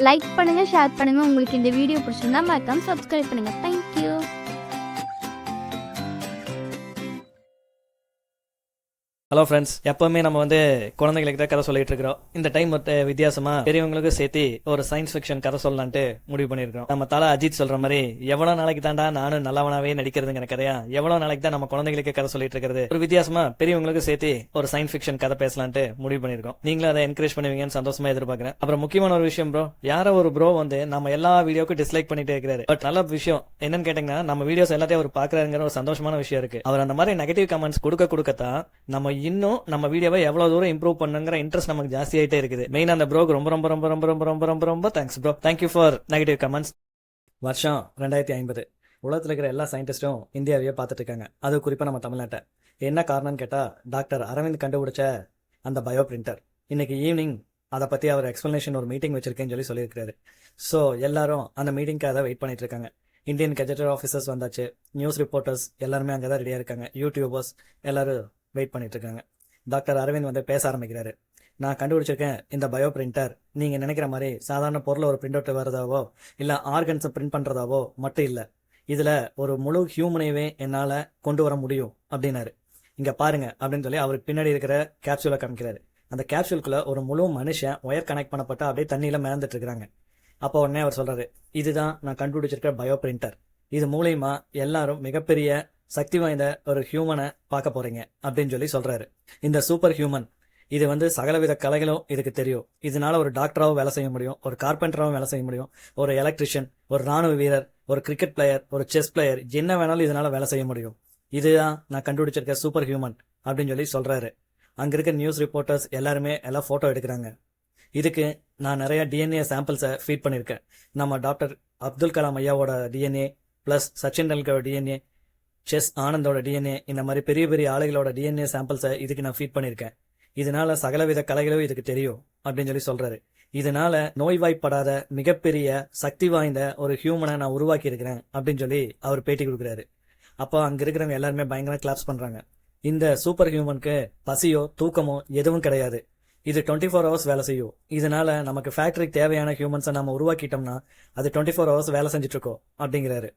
Like பண்ணுங்கள், share பண்ணுங்கள். உங்களுக்கு இந்த வீடியோ பிடிச்சிருந்தா மறக்காம சப்ஸ்கிரைப் பண்ணுங்கள். தேங்க்யூ. ஹலோ ஃப்ரெண்ட்ஸ், எப்பவுமே நம்ம குழந்தைங்களுக்கு தான் கதை சொல்லிட்டு இருக்கிறோம். இந்த டைம் வித்தியாசமா பெரியவங்களுக்கும் சேர்த்து ஒரு சயின்ஸ் ஃபிக்ஷன் கதை சொல்லலான்ட்டு முடிவு பண்ணிருக்கோம். நம்ம தலை அஜித் சொல்ற மாதிரி எவ்வளவு நாளைக்கு தாண்டா நானும் நல்லவனாவே நடிக்கிறதுங்கிற கதையா, எவ்வளவு நாளைக்கு தான் நம்ம குழந்தைங்களுக்கு கதை சொல்லிட்டு இருக்கிறது. ஒரு வித்தியாசமா பெரியவங்களுக்கு சேர்த்து ஒரு சயின்ஸ் ஃபிக்ஷன் கதை பேசலான்ட்டு முடிவு பண்ணிருக்கோம். நீங்களும் அதை என்கரேஜ் பண்ணுவீங்கன்னு சந்தோஷமா எதிர்பார்க்கிறேன். அப்புறம் முக்கியமான ஒரு விஷயம் ப்ரோ, யாரோ ஒரு ப்ரோ நம்ம எல்லா வீடியோக்கும் டிஸ்லைக் பண்ணிட்டே இருக்கிறாரு. பட் நல்ல விஷயம் என்னன்னு கேட்டீங்கன்னா, நம்ம வீடியோஸ் எல்லாத்தையும் அவர் பாக்குறாருங்கிற ஒரு சந்தோஷமான விஷயம் இருக்கு. அவர் அந்த மாதிரி நெகட்டிவ் கமெண்ட்ஸ் கொடுக்கத்தான் நம்ம இன்னும் நம்ம வீடியோவை எவ்வளவு தூரம் இம்ப்ரூவ் பண்ணுங்கிற இன்ட்ரெஸ்ட் நமக்கு ஜாஸ்தி ஆயிட்டே இருக்குது. மெயின் அந்த ப்ரோக்கு ரொம்ப ரொம்ப ரொம்ப ரொம்ப ரொம்ப ரொம்ப ரொம்ப ரொம்ப thanks bro. Thank you for negative comments. வருஷம் 2050 உலகத்தில் இருக்கிற எல்லா சயின்டிஸ்டும் இந்தியாவையே பார்த்துட்டு இருக்காங்க. அது குறிப்பா நம்ம தமிழ்நாட்டை. என்ன காரணம்னு கேட்டா, டாக்டர் அரவிந்த் கண்டுபிடிச்ச அந்த பயோ பிரிண்டர். இன்னைக்கு ஈவினிங் அதை பத்தி அவர் எக்ஸ்பிளனேஷன் ஒரு மீட்டிங் வச்சிருக்கேன்னு சொல்லியிருக்காரு. ஸோ எல்லாரும் அந்த மீட்டிங்காக வெயிட் பண்ணிட்டு இருக்காங்க. இந்தியன் கெஜெட்டட் ஆஃபீஸர்ஸ் வந்தாச்சு, நியூஸ் ரிப்போர்ட்டர்ஸ் எல்லாருமே அங்கதான் ரெடியா இருக்காங்க, யூடியூபர்ஸ் எல்லாரும் வெயிட் பண்ணிட்டு இருக்காங்க. டாக்டர் அரவிந்த் பேச ஆரம்பிக்கிறாரு. நான் கண்டுபிடிச்சிருக்கேன் இந்த பயோ பிரிண்டர். நீங்க நினைக்கிற மாதிரி சாதாரண பொருள் ஒரு பிரிண்ட் அவுட் வரதாவோ இல்ல ஆர்கன்ஸை பிரிண்ட் பண்றதாவோ மட்டும் இல்ல, இதுல ஒரு முழு ஹியூமனைவே என்னால கொண்டு வர முடியும் அப்படின்னாரு. இங்க பாருங்க அப்படின்னு அவருக்கு பின்னாடி இருக்கிற கேப்சூலை காமிக்கிறாரு. அந்த கேப்சூலுக்குள்ள ஒரு முழு மனுஷன் ஒயர் கனெக்ட் பண்ணப்பட்ட அப்படியே தண்ணியில மிதந்துட்டு இருக்காங்க. அப்போ உடனே அவர் சொல்றாரு, இதுதான் நான் கண்டுபிடிச்சிருக்கிற பயோ பிரிண்டர். இது மூலியமா எல்லாரும் மிகப்பெரிய சக்தி வாய்ந்த ஒரு ஹியூமனை பார்க்க போறீங்க அப்படின்னு சொல்றாரு. இந்த சூப்பர் ஹியூமன் இது சகலவித கலைகளும் இதுக்கு தெரியும். இதனால ஒரு டாக்டராகவும் வேலை செய்ய முடியும், ஒரு கார்பெண்டராகவும் வேலை செய்ய முடியும், ஒரு எலக்ட்ரிஷியன், ஒரு ராணுவ வீரர், ஒரு கிரிக்கெட் பிளேயர், ஒரு செஸ் பிளேயர், என்ன வேணாலும் இதனால வேலை செய்ய முடியும். இதுதான் நான் கண்டுபிடிச்சிருக்க சூப்பர் ஹியூமன் அப்படின்னு சொல்றாரு. அங்க இருக்க நியூஸ் ரிப்போர்ட்டர்ஸ் எல்லாருமே எல்லாம் போட்டோ எடுக்கிறாங்க. இதுக்கு நான் நிறைய டிஎன்ஏ சாம்பிள்ஸை ஃபீட் பண்ணியிருக்கேன். நம்ம டாக்டர் அப்துல் கலாம் ஐயாவோட டிஎன்ஏ பிளஸ் சச்சின் டெண்டுல்கரோட டிஎன்ஏ, செஸ் ஆனந்தோட டிஎன்ஏ, இந்த மாதிரி பெரிய பெரிய ஆளுகளோட டிஎன்ஏ சாம்பிள்ஸை இதுக்கு நான் ஃபீட் பண்ணியிருக்கேன். இதனால சகலவித கலைகளும் இதுக்கு தெரியும் அப்படின்னு சொல்றாரு. இதனால நோய்வாய்ப்படாத மிகப்பெரிய சக்தி வாய்ந்த ஒரு ஹியூமனை நான் உருவாக்கி இருக்கிறேன் அப்படின்னு அவர் பேட்டி கொடுக்குறாரு. அப்போ அங்க இருக்கிறவங்க எல்லாருமே பயங்கர கிளாப்ஸ் பண்றாங்க. இந்த சூப்பர் ஹியூமனுக்கு பசியோ தூக்கமோ எதுவும் கிடையாது. இது 24 hours வேலை செய்யும். இதனால நமக்கு ஃபேக்டரிக்கு தேவையான ஹியூமன்ஸை நம்ம உருவாக்கிட்டோம்னா அது 24 hours வேலை செஞ்சுட்டு இருக்கோம் அப்படிங்கிறாரு.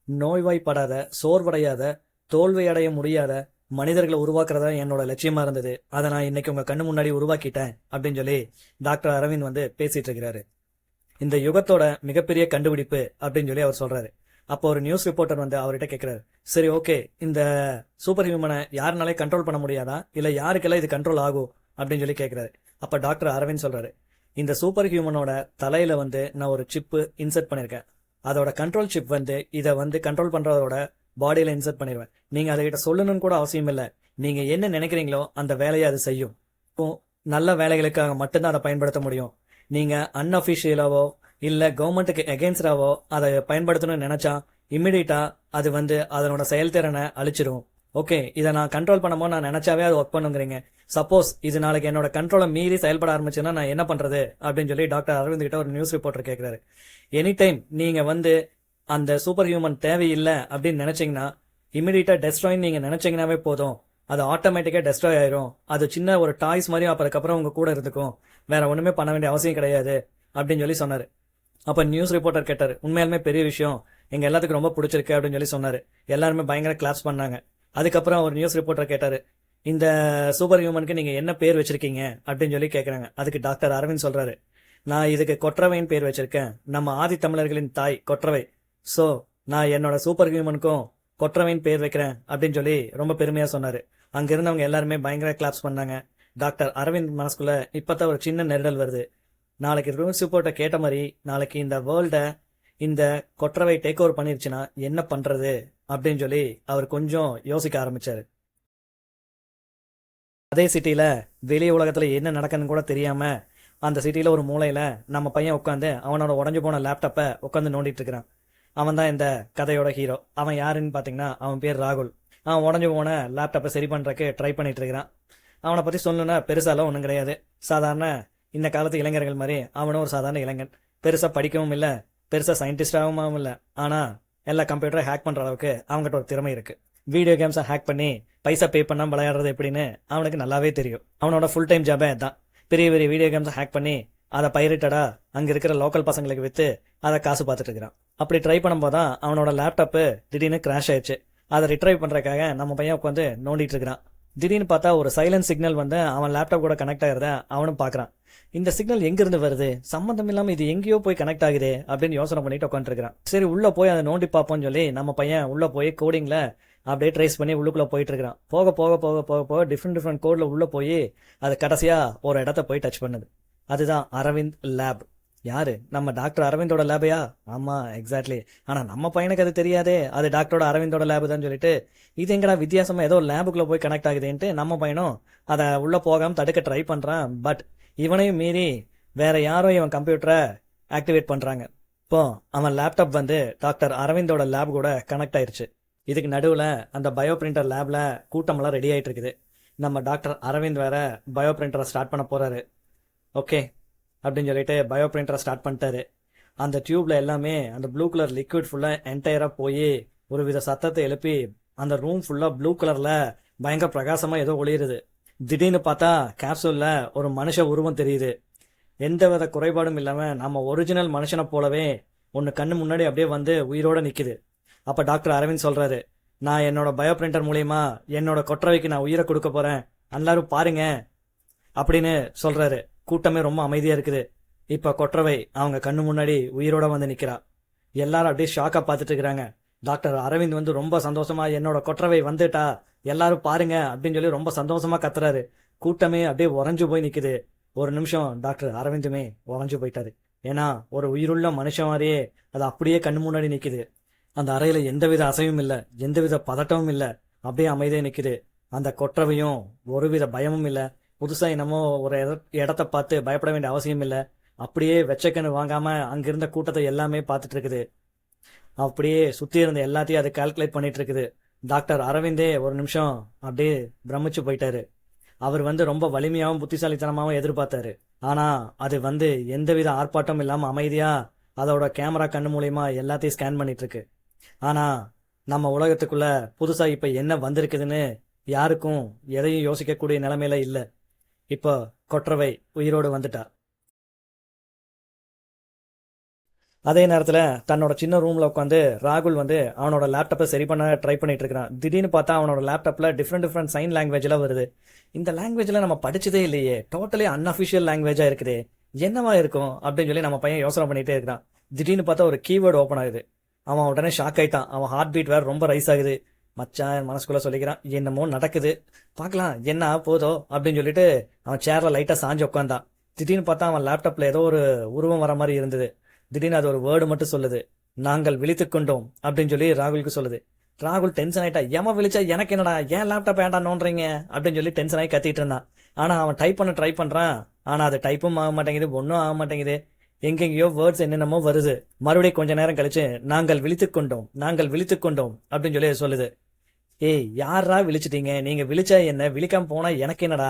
நோய்வாய்ப்படாத, சோர்வடையாத, தோல்வி அடைய முடியாத மனிதர்களை உருவாக்குறதா என்னோட லட்சியமா இருந்தது. அதை நான் இன்னைக்கு உங்க கண்ணு முன்னாடி உருவாக்கிட்டேன் அப்படின்னு டாக்டர் அரவிந்த் பேசிட்டு இருக்கிறாரு. இந்த யுகத்தோட மிகப்பெரிய கண்டுபிடிப்பு அப்படின்னு அவர் சொல்றாரு. அப்போ ஒரு நியூஸ் ரிப்போர்ட்டர் அவர்கிட்ட கேட்கிறாரு, சரி ஓகே, இந்த சூப்பர் ஹியூமனை யாருனாலே கண்ட்ரோல் பண்ண முடியாதா, இல்ல யாருக்கெல்லாம் இது கண்ட்ரோல் ஆகும் அப்படின்னு கேட்கிறாரு. அப்ப டாக்டர் அரவிந்த் சொல்றாரு, இந்த சூப்பர் ஹியூமனோட தலையில நான் ஒரு சிப்பு இன்சர்ட் பண்ணிருக்கேன். அதோட கண்ட்ரோல் சிப் இதை கண்ட்ரோல் பண்றதோட பாடியில இன்சர்ட் பண்ணிடுவேன். நீங்க அதை சொல்லணும்னு கூட அவசியம் இல்லை. நீங்க என்ன நினைக்கிறீங்களோ அந்த வேலையை அது செய்யும். நல்ல வேலைகளுக்காக மட்டும்தான் அதை பயன்படுத்த முடியும். நீங்க அன்அபிஷியலாவோ இல்ல கவர்மெண்ட்டுக்கு எகென்ஸ்டாவோ அதை பயன்படுத்தணும்னு நினைச்சா இம்மிடியட்டா அது அதனோட செயல்திறனை அழிச்சிடும். ஓகே, இதை நான் கண்ட்ரோல் பண்ணமோ நான் நினைச்சாவே அது ஒர்க் பண்ணுங்கிறீங்க. சப்போஸ் இது நாளைக்கு என்னோட கண்ட்ரோலை மீறி செயல்பட ஆரம்பிச்சுன்னா நான் என்ன பண்றது அப்படின்னு டாக்டர் அரவிந்த் கிட்ட ஒரு நியூஸ் ரிப்போர்ட்டர் கேட்கிறாரு. எனி டைம் நீங்க அந்த சூப்பர் ஹியூமன் தேவையில்லை அப்படின்னு நினைச்சீங்கன்னா இமிடியட்டா டெஸ்ட்ராய் நீங்க நினைச்சீங்கன்னாவே போதும், அது ஆட்டோமேட்டிக்கா டெஸ்ட்ராய் ஆயிரும். அது சின்ன ஒரு டாய்ஸ் மாதிரி அதுக்கப்புறம் உங்க கூட இருந்துக்கும், வேற ஒண்ணுமே பண்ண வேண்டிய அவசியம் கிடையாது அப்படின்னு சொன்னாரு. அப்ப நியூஸ் ரிப்போர்ட்டர் கேட்டாரு, உண்மையாலுமே பெரிய விஷயம், எங்க எல்லாத்துக்கும் ரொம்ப பிடிச்சிருக்கு அப்படின்னு சொன்னாரு. எல்லாருமே பயங்கர கிளாப்ஸ் பண்ணாங்க. அதுக்கப்புறம் ஒரு நியூஸ் ரிப்போர்ட்டர் கேட்டாரு, இந்த சூப்பர் ஹியூமனுக்கு நீங்க என்ன பேர் வச்சிருக்கீங்க அப்படின்னு கேக்குறாங்க. அதுக்கு டாக்டர் அரவிந்த் சொல்றாரு, நான் இதுக்கு கொற்றவைன்னு பேர் வச்சிருக்கேன். நம்ம ஆதி தமிழர்களின் தாய் கொற்றவை. சோ நான் என்னோட சூப்பர் ஹியூமனுக்கும் கொற்றவைன்னு பேர் வைக்கிறேன் அப்படின்னு ரொம்ப பெருமையா சொன்னாரு. அங்க இருந்தவங்க எல்லாருமே பயங்கர கிளாப்ஸ் பண்ணாங்க. டாக்டர் அரவிந்த் மனசுக்குள்ள இப்பதான் ஒரு சின்ன நெருடல் வருது. நாளைக்கு நியூஸ் ரிப்போர்ட்டை கேட்ட மாதிரி நாளைக்கு இந்த வேர்ல்ட இந்த கொற்றவை டேக் ஓவர் பண்ணிருச்சுன்னா என்ன பண்றது அப்படின்னு அவர் கொஞ்சம் யோசிக்க ஆரம்பிச்சாரு. அதே சிட்டில வெளி உலகத்துல என்ன நடக்குன்னு கூட தெரியாம அந்த சிட்டில ஒரு மூலையில நம்ம பையன் உட்காந்து அவனோட உடஞ்சு போன லேப்டாப்பை உட்காந்து நோண்டிட்டு இருக்கிறான். அவன் தான் இந்த கதையோட ஹீரோ. அவன் யாருன்னு பாத்தீங்கன்னா அவன் பேர் ராகுல். அவன் உடஞ்சு போன லேப்டாப்பை சரி பண்றதுக்கு ட்ரை பண்ணிட்டு இருக்கிறான். அவனை பத்தி சொல்லணும்னா பெருசாலாம் ஒன்றும் கிடையாது. சாதாரண இந்த காலத்து இளைஞர்கள் மாதிரி அவனும் ஒரு சாதாரண இளைஞன். பெருசா படிக்கவும் இல்லை, பெருசா சயின்டிஸ்டாகவும் இல்லை. ஆனா எல்லா கம்ப்யூட்டரை ஹேக் பண்ற அளவுக்கு அவங்ககிட்ட ஒரு திறமை இருக்கு. வீடியோ கேம்ஸை ஹேக் பண்ணி பைசா பே பண்ணா விளையாடுறது எப்படின்னு அவனுக்கு நல்லாவே தெரியும். அவனோட ஃபுல் டைம் ஜாபே தான். பெரிய பெரிய வீடியோ கேம்ஸை ஹேக் பண்ணி அதை பைரேட்டடா அங்க இருக்கிற லோக்கல் பசங்களுக்கு வித்து அதை காசு பார்த்துட்டு இருக்கிறான். அப்படி ட்ரை பண்ணும்போது தான் அவனோட லேப்டாப்பு திடீர்னு கிராஷ் ஆயிடுச்சு. அதை ரிட்ரைவ் பண்றதுக்காக நம்ம பையன் உட்காந்து நோண்டிட்டு இருக்கிறான். திடீர்னு பார்த்தா ஒரு சைலன்ட் சிக்னல் வந்து அவன் லேப்டாப் கூட கனெக்ட் ஆகிறத அவனும் பாக்குறான். இந்த சிக்னல் எங்கிருந்து வருது, சம்பந்தம் இல்லாம இது எங்கேயோ போய் கனெக்ட் ஆகுது அப்படின்னு யோசனை பண்ணிட்டு உட்காந்துருக்கான். சரி உள்ள போய் அதை நோண்டி பார்ப்போம்னு சொல்லி நம்ம பையன் உள்ள போய் கோடிங்ல அப்படியே ட்ரேஸ் பண்ணி உள்ளுக்குள்ள போயிட்டு இருக்கிறான். போக போக போக போக போக டிஃப்ரெண்ட் கோட்ல உள்ள போய் அது கடைசியா ஒரு இடத்த போய் டச் பண்ணுது. அதுதான் அரவிந்த் லேப். யாரு? நம்ம டாக்டர் அரவிந்தோட லேபையா? ஆமா, எக்ஸாக்ட்லி. ஆனா நம்ம பையனுக்கு அது தெரியாதே, அது டாக்டரோட அரவிந்தோட லேபு தான் சொல்லிட்டு இது எங்கடா வித்தியாசமா ஏதோ லேபுக்குள்ள போய் கனெக்ட் ஆகுதுன்ட்டு நம்ம பையனும் அதை உள்ள போகாம தடுக்க ட்ரை பண்றான். பட் இவனையும் மீறி வேற யாரோ இவன் கம்ப்யூட்டரை ஆக்டிவேட் பண்றாங்க. இப்போ அவன் லேப்டாப் வந்து டாக்டர் அரவிந்தோட லேப் கூட கனெக்ட் ஆயிருச்சு. இதுக்கு நடுவுல அந்த பயோ பிரிண்டர் லேப்ல கூட்டமெல்லாம் ரெடி ஆயிட்டு இருக்குது. நம்ம டாக்டர் அரவிந்த் வேற பயோ பிரிண்டரை ஸ்டார்ட் பண்ண போறாரு. ஓகே அப்படின்னு சொல்லிட்டு பயோ பிரிண்டரை ஸ்டார்ட் பண்ணிட்டாரு. அந்த டியூப்ல எல்லாமே அந்த ப்ளூ கலர் லிக்விட் ஃபுல்லா என்டையரா போய் ஒரு வித சத்தத்தை எழுப்பி அந்த ரூம் ஃபுல்லா ப்ளூ கலர்ல பயங்கர பிரகாசமா ஏதோ ஒளியுது. திடீர்னு பார்த்தா கேப்சூல்ல ஒரு மனுஷ உருவம் தெரியுது. எந்த வித குறைபாடும் இல்லாம நம்ம ஒரிஜினல் மனுஷனை போலவே ஒன்னு கண்ணு முன்னாடி அப்படியே வந்து உயிரோட நிக்குது. அப்ப டாக்டர் அரவிந்த் சொல்றாரு, நான் என்னோட பயோ பிரிண்டர் மூலியமா என்னோட கொற்றவைக்கு நான் உயிரை கொடுக்க போறேன், எல்லாரும் பாருங்க அப்படின்னு சொல்றாரு. கூட்டமே ரொம்ப அமைதியா இருக்குது. இப்ப கொற்றவை அவங்க கண்ணு முன்னாடி உயிரோட வந்து நிக்கிறா. எல்லாரும் அப்படியே ஷாக்கா பார்த்துட்டு இருக்கிறாங்க. டாக்டர் அரவிந்த் வந்து ரொம்ப சந்தோஷமா என்னோட கொற்றவை வந்துட்டா, எல்லாரும் பாருங்க அப்படின்னு சொல்லி ரொம்ப சந்தோஷமா கத்துறாரு. கூட்டமே அப்படியே உறைஞ்சு போய் நிக்குது. ஒரு நிமிஷம் டாக்டர் அரவிந்துமே உறைஞ்சு போயிட்டாரு. ஏன்னா ஒரு உயிருள்ள மனுஷன் மாதிரியே அது அப்படியே கண்ணு முன்னாடி நிக்குது. அந்த அறையில எந்தவித அசைவும் இல்ல, எந்தவித பதட்டமும் இல்ல, அப்படியே அமைதியா நிக்குது. அந்த கொற்றவையும் ஒருவித பயமும் இல்ல. புதுசா என்னமோ ஒரு இடத்த பார்த்து பயப்பட வேண்டிய அவசியம் இல்ல. அப்படியே வெச்சக்கன்னு வாங்காம அங்கிருந்த கூட்டத்தை எல்லாமே பார்த்துட்டு இருக்குது. அப்படியே சுத்தி இருந்த எல்லாத்தையும் அதை கால்குலேட் பண்ணிட்டு இருக்குது. டாக்டர் அரவிந்தே ஒரு நிமிஷம் அப்படியே பிரமிச்சு போயிட்டாரு. அவர் வந்து ரொம்ப வலிமையாவும் புத்திசாலித்தனமாவும் எதிர்பார்த்தாரு. ஆனா அது வந்து எந்தவித ஆர்ப்பாட்டம் இல்லாம அமைதியா அதோட கேமரா கண்ணு மூலியமா எல்லாத்தையும் ஸ்கேன் பண்ணிட்டு இருக்கு. ஆனா நம்ம உலகத்துக்குள்ள புதுசா இப்ப என்ன வந்திருக்குதுன்னு யாருக்கும் எதையும் யோசிக்கக்கூடிய நிலைமையில இல்ல. இப்போ கொற்றவை உயிரோடு வந்துட்டா. அதே நேரத்துல தன்னோட சின்ன ரூம்ல உட்காந்து ராகுல் வந்து அவனோட லேப்டாப்பை சரி பண்ண ட்ரை பண்ணிட்டு இருக்கான். திடீர்னு பார்த்தா அவனோட லேப்டாப்ல டிஃப்ரெண்ட் சைன் லாங்குவேஜ்ல வருது. இந்த லாங்குவேஜ்ல நம்ம படிச்சதே இல்லையே, டோட்டலி அன்அஃபிஷியல் லாங்குவேஜா இருக்குதே, என்னவா இருக்கும் அப்படின்னு சொல்லி நம்ம பையன் யோசனை பண்ணிட்டே இருக்கான். திடீர்னு பார்த்தா ஒரு கீவேர்டு ஓப்பன் ஆகுது. அவன் உடனே ஷாக் ஆயிட்டான். அவன் ஹார்ட் பீட் வேற ரொம்ப ரைஸ் ஆகுது. மச்சான் மனசுக்குள்ள சொல்லிக்கிறான், என்னமோ நடக்குது, பார்க்கலாம் என்ன போதோ அப்படின்னு சொல்லிட்டு அவன் சேர்ல லைட்டா சாஞ்சு உட்காந்தான். திடீர்னு பார்த்தா அவன் லேப்டாப்ல ஏதோ ஒரு உருவம் வர மாதிரி இருந்தது. திடீர்னு அது ஒரு வேர்டு மட்டும் சொல்லுது, நாங்கள் விழித்துக் கொண்டோம் அப்படின்னு சொல்லி ராகுலுக்கு சொல்லுது. ராகுல் டென்ஷன் ஆயிட்டா, ஏமா விழிச்சா எனக்கு என்னடா, ஏன் லேப்டாப் ஏன்டா நோன்றீங்க அப்படின்னு சொல்லி டென்ஷன் ஆகி கத்திட்டு இருந்தான். ஆனா அவன் டைப் பண்ண ட்ரை பண்றான். ஆனா அது டைப்பும் ஆக மாட்டேங்குது, ஒன்னும் ஆக மாட்டேங்குது. எங்கெங்கயோ வேர்ட்ஸ் என்னென்னமோ வருது. மறுபடியும் கொஞ்ச நேரம் கழிச்சு நாங்கள் விழித்துக் கொண்டோம் அப்படின்னு சொல்லி சொல்லுது. ஏய் யாரா விழிச்சிட்டீங்க, நீங்க விழிச்சா என்ன, விழிக்காம போனா எனக்கு என்னடா,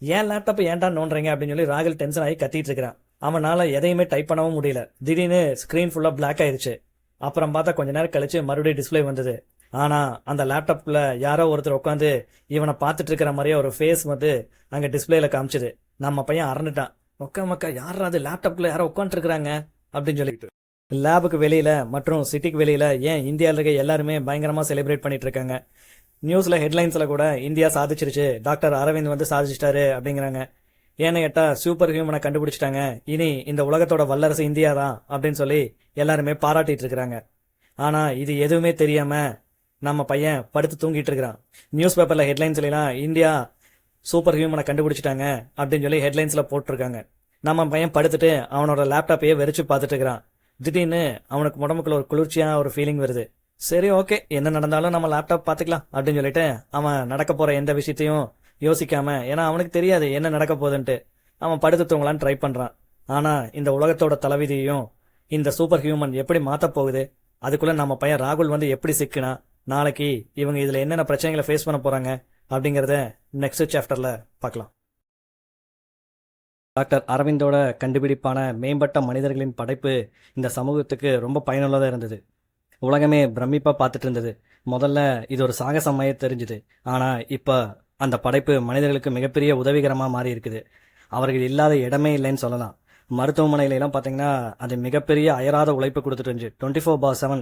ஏன் லேப்டாப் ஏன்டா நோன்றீங்க அப்படின்னு சொல்லி ராகுல் டென்ஷன் ஆகி கத்திட்டு இருக்கிறான். அவனால எதையுமே டைப் பண்ணவும் முடியல. திடீர்னு ஸ்கிரீன் ஃபுல்லா பிளாக் ஆயிருச்சு. அப்புறம் பார்த்தா கொஞ்ச நேரம் கழிச்சு மறுபடியும் டிஸ்பிளே வந்தது. ஆனா அந்த லேப்டாப்ல யாரோ ஒருத்தர் உட்காந்து இவனை பார்த்துட்டு இருக்கிற மாதிரியே ஒரு ஃபேஸ் வந்து அங்க டிஸ்பிளேல காமிச்சது. நம்ம பையன் அரண்டுட்டான். மக்கா யாரா அது, லேப்டாப்ல யாரோ உட்காந்துட்டு இருக்கிறாங்க அப்படின்னு சொல்லிட்டு. லேபுக்கு வெளியில மற்றும் சிட்டிக்கு வெளியில ஏன் இந்தியாவில் இருக்க எல்லாருமே பயங்கரமா செலிப்ரேட் பண்ணிட்டு இருக்காங்க. நியூஸ்ல ஹெட்லைன்ஸ்ல கூட இந்தியா சாதிச்சிருச்சு, டாக்டர் அரவிந்த் வந்து சாதிச்சிட்டாரு அப்படிங்கிறாங்க. ஏன்னு கேட்டா சூப்பர் ஹியூமனை கண்டுபிடிச்சிட்டாங்க, இனி இந்த உலகத்தோட வல்லரசு இந்தியா தான் அப்படின்னு சொல்லி எல்லாருமே பாராட்டிட்டு இருக்கிறாங்க. ஆனா இது எதுவுமே தெரியாம நம்ம பையன் படுத்து தூங்கிட்டு இருக்கிறான். நியூஸ் பேப்பர்ல ஹெட்லைன்ஸ்ல எல்லாம் இந்தியா சூப்பர் ஹியூமனை கண்டுபிடிச்சிட்டாங்க அப்படின்னு சொல்லி ஹெட்லைன்ஸ்ல போட்டிருக்காங்க. நம்ம பையன் படுத்துட்டு அவனோட லேப்டாப்பையே வெறிச்சு பார்த்துட்டு இருக்கிறான். திடீர்னு அவனுக்கு உடம்புக்குள்ள ஒரு குளிர்ச்சியா ஒரு ஃபீலிங் வருது. சரி ஓகே, என்ன நடந்தாலும் நம்ம லேப்டாப் பார்த்துக்கலாம் அப்படின்னு சொல்லிட்டு அவன் நடக்க போற எந்த விஷயத்தையும் யோசிக்காம, ஏன்னா அவனுக்கு தெரியாது என்ன நடக்க போகுதுன்ட்டு, அவன் படுத்து தூங்கலான்னு ட்ரை பண்றான். ஆனா இந்த உலகத்தோட தலைவிதியையும் இந்த சூப்பர் ஹியூமன் எப்படி மாத்த போகுது, அதுக்குள்ள நம்ம பையன் ராகுல் வந்து எப்படி சிக்கினா, நாளைக்கு இவங்க இதுல என்னென்ன பிரச்சனைகளை ஃபேஸ் பண்ண போறாங்க அப்படிங்கறத நெக்ஸ்ட் சாப்டர்ல பார்க்கலாம். டாக்டர் அரவிந்தோட கண்டுபிடிப்பான மேம்பட்ட மனிதர்களின் படைப்பு இந்த சமூகத்துக்கு ரொம்ப பயனுள்ளதாக இருந்தது. உலகமே பிரமிப்பா பார்த்துட்டு இருந்தது. முதல்ல இது ஒரு சாகசமாயே தெரிஞ்சுது. ஆனா இப்ப அந்த படைப்பு மனிதர்களுக்கு மிகப்பெரிய உதவிகரமா மாறி இருக்குது. அவர்கள் இல்லாத இடமே இல்லைன்னு சொல்லலாம். மருத்துவமனையிலாம் பார்த்தீங்கன்னா அது மிகப்பெரிய அயராத உழைப்பு கொடுத்துட்டு இருந்துச்சு. 24/7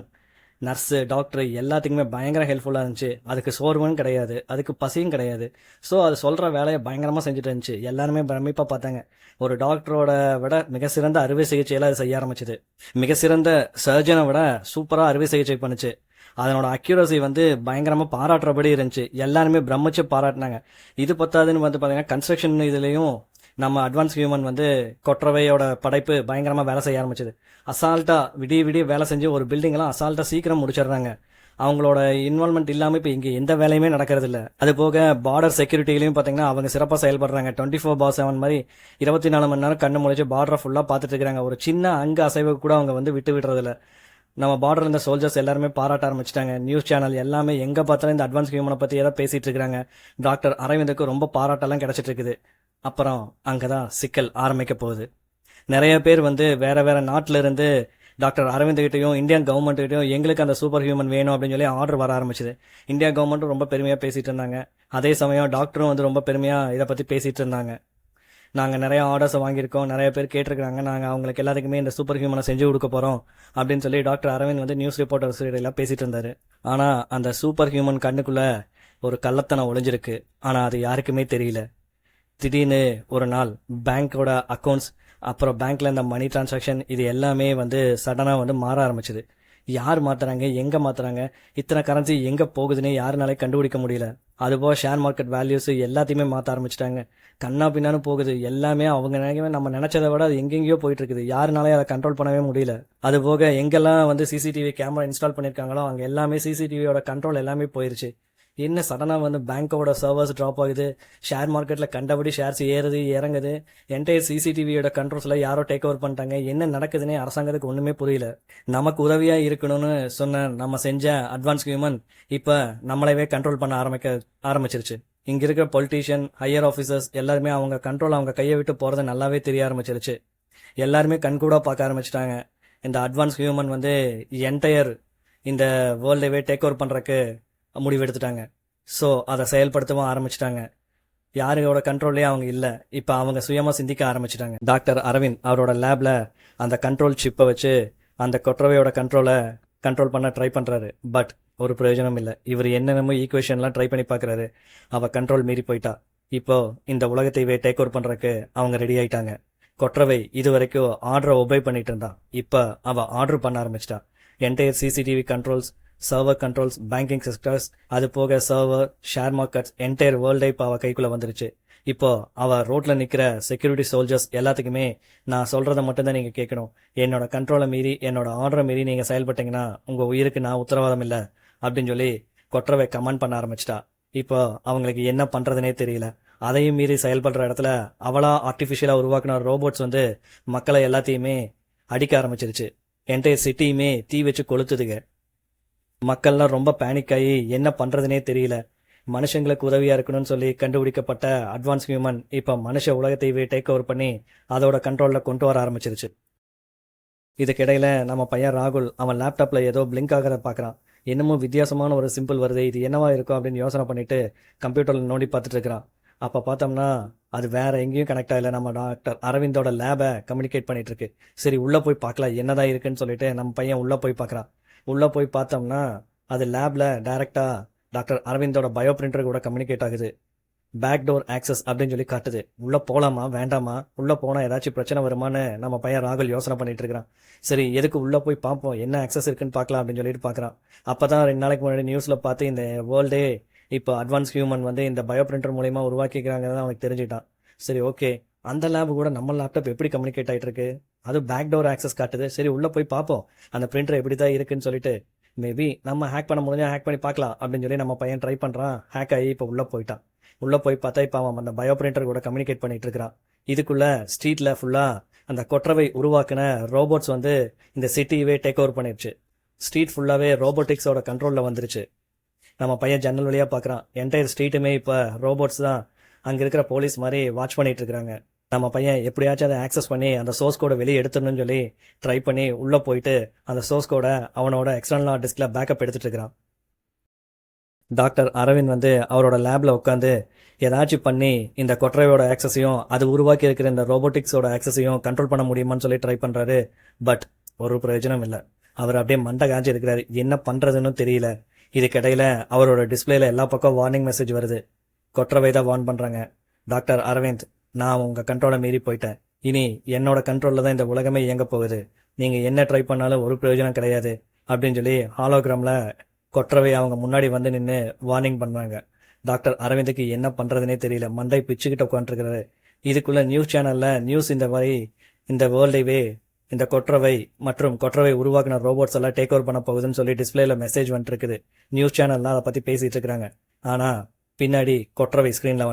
நர்ஸு டாக்டர் எல்லாத்துக்குமே பயங்கர ஹெல்ப்ஃபுல்லாக இருந்துச்சு. அதுக்கு சோர்வும் கிடையாது, அதுக்கு பசியும் கிடையாது. ஸோ அது சொல்கிற வேலையை பயங்கரமாக செஞ்சுட்டு இருந்துச்சு. எல்லாருமே பிரமிப்பாக பார்த்தாங்க. ஒரு டாக்டரோட விட மிக சிறந்த அறுவை சிகிச்சையெல்லாம் அது செய்ய ஆரம்பிச்சுது. மிக சிறந்த சர்ஜனை விட சூப்பராக அறுவை சிகிச்சை பண்ணுச்சு. அதனோட அக்யூரசி வந்து பயங்கரமாக பாராட்டுறபடி இருந்துச்சு. எல்லாருமே பிரமிச்சு பாராட்டினாங்க. இது பத்தாதுன்னு வந்து பார்த்தீங்கன்னா கன்ஸ்ட்ரக்ஷன் இதுலேயும் நம்ம அட்வான்ஸ் ஹியூமன் வந்து கொற்றவையோட படைப்பு பயங்கரமாக வேலை செய்ய ஆரம்பிச்சது. அசால்ட்டாக விடிய விடிய வேலை செஞ்சு ஒரு பில்டிங்லாம் அசால்ட்டாக சீக்கிரம் முடிச்சிடுறாங்க. அவங்களோட இன்வால்மெண்ட் இல்லாமல் இப்போ இங்கே எந்த வேலையுமே நடக்கிறது இல்லை. அது போக பார்டர் செக்யூரிட்டிலையும் பார்த்தீங்கன்னா அவங்க சிறப்பாக செயல்படுறாங்க. 24/7 மாதிரி 24 மணி நேரம் கண்ணு முழிச்சு பார்டரை ஃபுல்லாக பார்த்துட்டு இருக்கிறாங்க. ஒரு சின்ன அங்க அசைவு கூட அவங்க வந்து விட்டு விடுறதில்ல. நம்ம பார்டரில் இருந்த சோல்ஜர்ஸ் எல்லாருமே பாராட்ட ஆரம்பிச்சிட்டாங்க. நியூஸ் சேனல் எல்லாமே எங்கே பார்த்தாலும் இந்த அட்வான்ஸ் ஹியூமனை பற்றி ஏதாவது பேசிட்டு இருக்காங்க. டாக்டர் அரவிந்துக்கு ரொம்ப பாராட்டெல்லாம் கிடைச்சிட்டு இருக்குது. அப்புறம் அங்கே தான் சிக்கல் ஆரம்பிக்க போகுது. நிறைய பேர் வந்து வேற வேற நாட்டில இருந்து டாக்டர் அரவிந்த் கிட்டையும் இந்தியன் கவர்மெண்ட் கிட்டையும் எங்களுக்கு அந்த சூப்பர் ஹியூமன் வேணும் அப்படின்னு சொல்லி ஆர்டர் வர ஆரம்பிச்சது. இந்தியா கவர்மெண்ட்டும் ரொம்ப பெருமையாக பேசிட்டு இருந்தாங்க. அதே சமயம் டாக்டரும் வந்து ரொம்ப பெருமையாக இதை பற்றி பேசிட்டு இருந்தாங்க. நாங்கள் நிறைய ஆர்டர்ஸை வாங்கியிருக்கோம், நிறைய பேர் கேட்டிருக்காங்க, நாங்கள் அவங்களுக்கு எல்லாத்துக்குமே இந்த சூப்பர் ஹியூமனை செஞ்சு கொடுக்க போகிறோம் அப்படின்னு சொல்லி டாக்டர் அரவிந்த் வந்து நியூஸ் ரிப்போர்ட்டர்ஸ் எல்லாம் பேசிட்டு இருந்தாரு. ஆனால் அந்த சூப்பர் ஹியூமன் கண்ணுக்குள்ள ஒரு கள்ளத்தனம் ஒளிஞ்சிருக்கு. ஆனால் அது யாருக்குமே தெரியல. திடீர்னு ஒரு நாள் பேங்க்கோட அக்கௌண்ட்ஸ், அப்புறம் பேங்க்ல இந்த மணி டிரான்சாக்ஷன் இது எல்லாமே வந்து சடனாக வந்து மாற ஆரம்பிச்சது. யார் மாத்துறாங்க, எங்கே மாத்துறாங்க, இத்தனை கரன்சி எங்கே போகுதுன்னு யாருனாலே கண்டுபிடிக்க முடியல. அதுபோக ஷேர் மார்க்கெட் வேல்யூஸ் எல்லாத்தையுமே மாற்ற ஆரம்பிச்சிட்டாங்க. கண்ணா பின்னான்னு போகுது. எல்லாமே அவங்க நினைக்கவே நம்ம நினைச்சதை விட அது எங்கெங்கேயோ போயிட்டு இருக்குது. யாருனாலே அதை கண்ட்ரோல் பண்ணவே முடியல. அது போக எங்கெல்லாம் வந்து சிசிடிவி கேமரா இன்ஸ்டால் பண்ணியிருக்காங்களோ அங்கே எல்லாமே சிசிடிவியோட கண்ட்ரோல் எல்லாமே போயிருச்சு. என்ன சடனாக வந்து பேங்க்கோட சர்வர்ஸ் ட்ராப் ஆகுது, ஷேர் மார்க்கெட்டில் கண்டபடி ஷேர்ஸ் ஏறுது இறங்குது, என்டையர் சிசிடிவியோட கண்ட்ரோல்ஸில் யாரோ டேக் ஓவர் பண்ணிட்டாங்க. என்ன நடக்குதுன்னே அரசாங்கத்துக்கு ஒன்றுமே புரியல. நமக்கு உதவியாக இருக்கணும்னு சொன்ன நம்ம செஞ்ச அட்வான்ஸ் ஹியூமன் இப்போ நம்மளவே கண்ட்ரோல் பண்ண ஆரம்பிச்சிருச்சு. இங்கே இருக்கிற பொலிட்டீஷியன், ஹையர் ஆஃபீஸர்ஸ் எல்லாருமே அவங்க கண்ட்ரோல் அவங்க கையை விட்டு போகிறது நல்லாவே தெரிய ஆரம்பிச்சிருச்சு. எல்லாருமே கண்கூடாக பார்க்க ஆரம்பிச்சிட்டாங்க. இந்த அட்வான்ஸ் ஹியூமன் வந்து என்டையர் இந்த வேர்ல்டவே டேக் ஓவர் பண்ணுறக்கு முடிவெடுத்துட்டாங்க. ஸோ அதை செயல்படுத்தவும் ஆரம்பிச்சிட்டாங்க. யாரோட கண்ட்ரோல்லே அவங்க இல்லை. இப்போ அவங்க சுயமாக சிந்திக்க ஆரம்பிச்சிட்டாங்க. டாக்டர் அரவிந்த் அவரோட லேப்ல அந்த கண்ட்ரோல் சிப்பை வச்சு அந்த கொற்றவையோட கண்ட்ரோல் பண்ண ட்ரை பண்ணுறாரு. பட் ஒரு பிரயோஜனம் இல்லை. இவர் என்னென்னமோ ஈக்குவேஷன்லாம் ட்ரை பண்ணி பார்க்குறாரு. அவள் கண்ட்ரோல் மீறி போயிட்டா. இப்போ இந்த உலகத்தையே டேக் ஓவர் பண்ணுறக்கு அவங்க ரெடி ஆயிட்டாங்க. கொற்றவை இது வரைக்கும் ஆர்டரை ஒபே பண்ணிட்டு இருந்தான். இப்போ அவள் ஆர்டர் பண்ண ஆரம்பிச்சிட்டா. Entire CCTV controls, server controls, banking sectors, அது போக சர்வர், ஷேர் மார்க்கெட்ஸ், என்டையர் வேர்ல்டே இப்போ அவள் கைக்குள்ளே வந்துருச்சு. இப்போ அவள் ரோட்டில் நிற்கிற செக்யூரிட்டி சோல்ஜர்ஸ் எல்லாத்துக்குமே நான் சொல்கிறத மட்டும்தான் நீங்கள் கேட்கணும். என்னோட கண்ட்ரோலை மீறி, என்னோட ஆர்டரை மீறி நீங்கள் செயல்பட்டீங்கன்னா உங்கள் உயிருக்கு நான் உத்தரவாதம் இல்லை அப்படின்னு சொல்லி கொற்றவை கமெண்ட் பண்ண ஆரம்பிச்சிட்டா. இப்போ அவங்களுக்கு என்ன பண்ணுறதுனே தெரியல. அதையும் மீறி செயல்படுற இடத்துல அவளா ஆர்டிஃபிஷியலாக உருவாக்குன ரோபோட்ஸ் வந்து மக்களை எல்லாத்தையுமே அடிக்க ஆரம்பிச்சிருச்சு. என்டையர் சிட்டியுமே தீ வச்சு கொளுத்துதுங்க. மக்கள்லாம் ரொம்ப பேனிக் ஆகி என்ன பண்ணுறதுனே தெரியல. மனுஷங்களுக்கு உதவியாக இருக்கணும்னு சொல்லி கண்டுபிடிக்கப்பட்ட அட்வான்ஸ் ஹியூமன் இப்போ மனுஷ உலகத்தையே டேக் ஓவர் பண்ணி அதோட கண்ட்ரோலில் கொண்டு வர ஆரம்பிச்சிருச்சு. இதுக்கிடையில் நம்ம பையன் ராகுல் அவன் லேப்டாப்பில் ஏதோ பிளிங்க் ஆகிறத பார்க்குறான். என்னமோ வித்தியாசமான ஒரு சிம்பிள் வருது, இது என்னவா இருக்கும் அப்படின்னு யோசனை பண்ணிட்டு கம்ப்யூட்டரில் நோண்டி பார்த்துட்டு இருக்கிறான். அப்போ பார்த்தோம்னா அது வேற எங்கேயும் கனெக்ட் ஆகலை. நம்ம டாக்டர் அரவிந்தோட லேபை கம்யூனிகேட் பண்ணிட்டு இருக்கு. சரி உள்ளே போய் பார்க்கலாம் என்னதான் இருக்குன்னு சொல்லிட்டு நம்ம பையன் உள்ளே போய் பார்க்குறான். உள்ளே போய் பார்த்தோம்னா அது லேபில் டைரெக்டாக டாக்டர் அரவிந்தோட பயோ பிரிண்டர் கூட கம்யூனிகேட் ஆகுது. பேக் டோர் ஆக்சஸ் அப்படின்னு சொல்லி காட்டுது. உள்ளே போகலாமா வேண்டாமா, உள்ளே போனால் ஏதாச்சும் பிரச்சனை வருமானு நம்ம பையன் ராகுல் யோசனை பண்ணிட்டு இருக்கிறான். சரி எதுக்கு உள்ளே போய் பார்ப்போம், என்ன ஆக்சஸ் இருக்குன்னு பார்க்கலாம் அப்படின்னு சொல்லிட்டு பார்க்குறான். அப்போ தான் 2 நாளைக்கு முன்னாடி நியூஸில் பார்த்து இந்த வேர்ல்டே இப்போ அட்வான்ஸ் ஹியூமன் வந்து இந்த பயோ பிரிண்டர் மூலயமா உருவாக்கிக்கிறாங்கன்னு அவனுக்கு தெரிஞ்சுட்டான். சரி ஓகே, அந்த லேபு கூட நம்ம லேப்டாப் எப்படி கம்யூனிகேட் ஆகிட்டு இருக்கு, அது பேக் டோர் ஆக்சஸ் காட்டுது. சரி உள்ளே போய் பார்ப்போம் அந்த பிரிண்டர் எப்படி தான் இருக்குன்னு சொல்லிட்டு மேபி நம்ம ஹேக் பண்ண முடிஞ்சா ஹேக் பண்ணி பார்க்கலாம் அப்படின்னு சொல்லி நம்ம பையன் ட்ரை பண்ணுறான். ஹேக் ஆகி இப்போ உள்ளே போயிட்டான். உள்ளே போய் பார்த்தா இப்போ அவன் அந்த பயோ பிரிண்டர் கூட கம்யூனிகேட் பண்ணிட்டு இருக்கிறான். இதுக்குள்ள ஸ்ட்ரீட்டில் ஃபுல்லாக அந்த கொற்றவை உருவாக்குன ரோபோட்ஸ் வந்து இந்த சிட்டியவே டேக் ஓவர் பண்ணிடுச்சு. ஸ்ட்ரீட் ஃபுல்லாகவே ரோபோட்டிக்ஸோட கண்ட்ரோலில் வந்துருச்சு. நம்ம பையன் ஜன்னல் வழியாக பார்க்குறான். என்டையர் ஸ்ட்ரீட்டுமே இப்போ ரோபோட்ஸ் தான் அங்கே இருக்கிற போலீஸ் மாதிரி வாட்ச் பண்ணிட்டு இருக்கிறாங்க. நம்ம பையன் எப்படியாச்சும் அதை ஆக்சஸ் பண்ணி அந்த சோர்ஸ் கோடை வெளியே எடுத்துடணும்னு சொல்லி ட்ரை பண்ணி உள்ளே போயிட்டு அந்த சோர்ஸ் கோடை அவனோட எக்ஸ்டர்னல் ஹார்ட் டிஸ்கில் பேக்கப் எடுத்துட்டு இருக்கிறான். டாக்டர் அரவிந்த் வந்து அவரோட லேப்ல உட்காந்து ஏதாச்சும் பண்ணி இந்த கொற்றவையோட ஆக்சஸையும் அது உருவாக்கி இருக்கிற இந்த ரோபோட்டிக்ஸோட ஆக்சஸையும் கண்ட்ரோல் பண்ண முடியுமான்னு சொல்லி ட்ரை பண்றாரு. பட் ஒரு பிரயோஜனம் இல்லை. அவர் அப்படியே மண்டை காஞ்சி இருக்கிறாரு. என்ன பண்றதுன்னு தெரியல. இதுக்கிடையில அவரோட டிஸ்பிளேல எல்லா பக்கம் வார்னிங் மெசேஜ் வருது. கொற்றவை தான் வார்ன் பண்றாங்க. டாக்டர் அரவிந்த், நான் உங்க கண்ட்ரோலை மீறி போயிட்டேன். இனி என்னோட கண்ட்ரோல்ல தான் இந்த உலகமே இயங்க போகுது. நீங்க என்ன ட்ரை பண்ணாலும் ஒரு பிரயோஜனம் கிடையாது அப்படின்னு சொல்லி ஹாலோகிராம்ல கொற்றவை அவங்க முன்னாடி வந்து நின்று வார்னிங் பண்றாங்க. டாக்டர் அரவிந்துக்கு என்ன பண்றதுனே தெரியல. மண்டை பிச்சுக்கிட்டு உட்காந்துருக்கிறாரு. இதுக்குள்ள நியூஸ் சேனல்ல நியூஸ் இந்த மாதிரி இந்த வேர்ல்டைவே இந்த கொற்றவை மற்றும் கொற்றவை உருவாக்கின ரோபோட்ஸ் எல்லாம் டேக் ஓவர் பண்ண போகுதுன்னு சொல்லி டிஸ்பிளேல மெசேஜ் வந்துட்டு இருக்குது. நியூஸ் சேனல்லாம் அதை பத்தி பேசிட்டு இருக்கிறாங்க. ஆனா பின்னாடி கொற்றவை ஸ்கிரீன்ல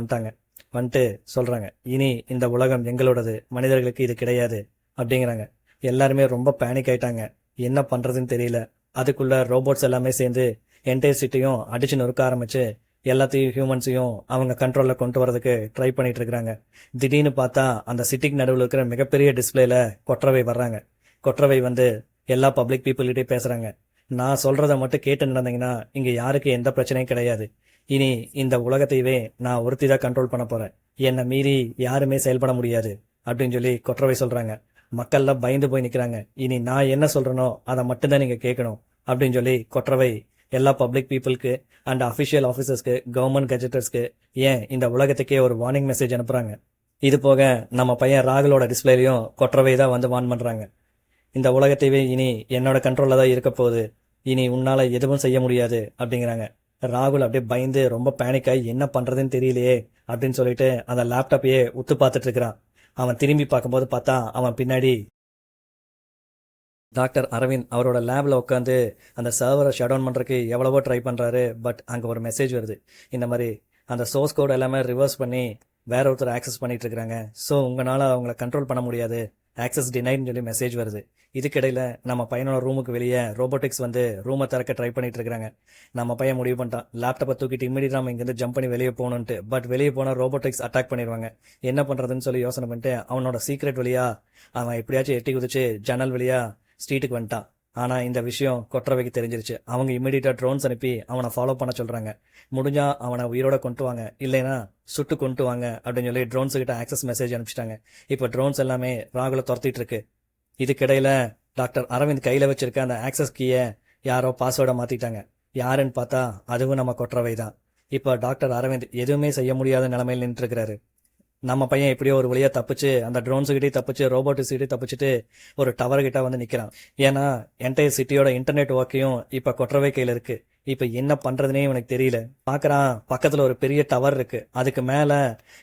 வந்துட்டு சொல்றாங்க, இனி இந்த உலகம் எங்களோடது, மனிதர்களுக்கு இது கிடையாது அப்படிங்கிறாங்க. எல்லாருமே ரொம்ப பேனிக் ஆயிட்டாங்க. என்ன பண்றதுன்னு தெரியல. அதுக்குள்ள ரோபோட்ஸ் எல்லாமே சேர்ந்து என்டையர் சிட்டியும் அடிச்சு நொறுக்க ஆரம்பிச்சு எல்லாத்தையும் ஹியூமன்ஸையும் அவங்க கண்ட்ரோல்ல கொண்டு வரதுக்கு ட்ரை பண்ணிட்டு இருக்கிறாங்க. திடீர்னு பார்த்தா அந்த சிட்டிக்கு நடுவில் இருக்கிற மிகப்பெரிய டிஸ்பிளேல கொற்றவை வர்றாங்க. கொற்றவை வந்து எல்லா பப்ளிக் பீப்புள்கிட்டே பேசுறாங்க. நான் சொல்றதை மட்டும் கேட்டு நடந்தீங்கன்னா இங்க யாருக்கு எந்த பிரச்சனையும் கிடையாது. இனி இந்த உலகத்தையவே நான் ஒருத்தி தான் கண்ட்ரோல் பண்ண போறேன். என்னை மீறி யாருமே செயல்பட முடியாது அப்படின்னு சொல்லி கொற்றவை சொல்றாங்க. மக்கள்லாம் பயந்து போய் நிக்கிறாங்க. இனி நான் என்ன சொல்றேனோ அதை மட்டும்தான் நீங்க கேட்கணும் அப்படின்னு சொல்லி கொற்றவை எல்லா பப்ளிக் பீப்புளுக்கு அண்ட் அஃபிஷியல் ஆஃபீஸர்ஸ்க்கு, கவர்மெண்ட் கெஜெட்டர்ஸ்க்கு, ஏன் இந்த உலகத்துக்கே ஒரு வார்னிங் மெசேஜ் அனுப்புறாங்க. இது போக நம்ம பையன் ராகுலோட டிஸ்பிளேலையும் கொற்றவை தான் வந்து வார்ன் பண்றாங்க. இந்த உலகத்தையே இனி என்னோட கண்ட்ரோல்ல தான் இருக்க போகுது. இனி உன்னால எதுவும் செய்ய முடியாது அப்படிங்கிறாங்க. ராகுல் அப்படியே பயந்து ரொம்ப பேனிக் ஆகி என்ன பண்றதுன்னு தெரியலையே அப்படின்னு சொல்லிட்டு அந்த லேப்டாப்பையே உத்து பார்த்துட்டு இருக்கிறான். அவன் திரும்பி பார்க்கும்போது பார்த்தா அவன் பின்னாடி டாக்டர் அரவிந்த் அவரோட லேப்ல உட்காந்து அந்த சர்வரை ஷட் டவுன் பண்றதுக்கு எவ்வளவோ ட்ரை பண்றாரு. பட் அங்க ஒரு மெசேஜ் வருது. இந்த மாதிரி அந்த சோர்ஸ் கோட் எல்லாமே ரிவர்ஸ் பண்ணி வேற ஒருத்தர் ஆக்சஸ் பண்ணிட்டு இருக்காங்க. ஸோ உங்களால அவங்கள கண்ட்ரோல் பண்ண முடியாது, ஆக்சஸ் டினைன்னு சொல்லி மெசேஜ் வருது. இதுக்கிடையில நம்ம பையனோட ரூமுக்கு வெளியே ரோபோட்டிக்ஸ் வந்து ரூமை திறக்க ட்ரை பண்ணிட்டு இருக்காங்க. நம்ம பையன் முடிவு பண்ணிட்டான், லேப்டாப்பை தூக்கிட்டு இமீடியட்டா நம்ம இங்கிருந்து ஜம்ப் பண்ணி வெளியே போகணுன்ட்டு. பட் வெளியே போனால் ரோபோட்டிக்ஸ் அட்டாக் பண்ணிடுவாங்க. என்ன பண்றதுன்னு சொல்லி யோசனை பண்ணிட்டு அவனோட சீக்ரெட் வழியா அவன் எப்படியாச்சும் எட்டி குதிச்சு ஜன்னல் வழியா ஸ்ட்ரீட்டுக்கு வந்துட்டான். ஆனா இந்த விஷயம் கொற்றவைக்கு தெரிஞ்சிருச்சு. அவங்க இமீடியட்டா ட்ரோன்ஸ் அனுப்பி அவனை ஃபாலோ பண்ண சொல்றாங்க. முடிஞ்சா அவனை உயிரோட கொண்டு வாங்க, இல்லைன்னா சுட்டு கொண்டு வாங்க அப்படின்னு சொல்லி ட்ரோன்ஸ் கிட்ட ஆக்சஸ் மெசேஜ் அனுப்பிச்சிட்டாங்க. இப்போ ட்ரோன்ஸ் எல்லாமே ராகுல துரத்திட்டு இருக்கு. இதுக்கிடையில டாக்டர் அரவிந்த் கையில வச்சிருக்க அந்த ஆக்சஸ் கீயை யாரோ பாஸ்வேர்டை மாத்திட்டாங்க. யாருன்னு பார்த்தா அதுவும் நம்ம கொற்றவை தான். இப்போ டாக்டர் அரவிந்த் எதுவுமே செய்ய முடியாத நிலைமையில் நின்று இருக்கிறாரு. நம்ம பையன் எப்படியோ ஒரு வழியா தப்பிச்சு அந்த ட்ரோன்ஸுக்கிட்டே தப்பிச்சு ரோபோட்டிக்ஸ்கிட்டே தப்பிச்சுட்டு ஒரு டவர் கிட்ட வந்து நிக்கிறான். ஏன்னா என்டையர் சிட்டியோட இன்டர்நெட் ஒர்க்கையும் இப்ப கொற்றவை கையில இருக்கு. இப்ப என்ன பண்றதுனே இவனுக்கு தெரியல. பாக்குறான், பக்கத்துல ஒரு பெரிய டவர் இருக்கு, அதுக்கு மேல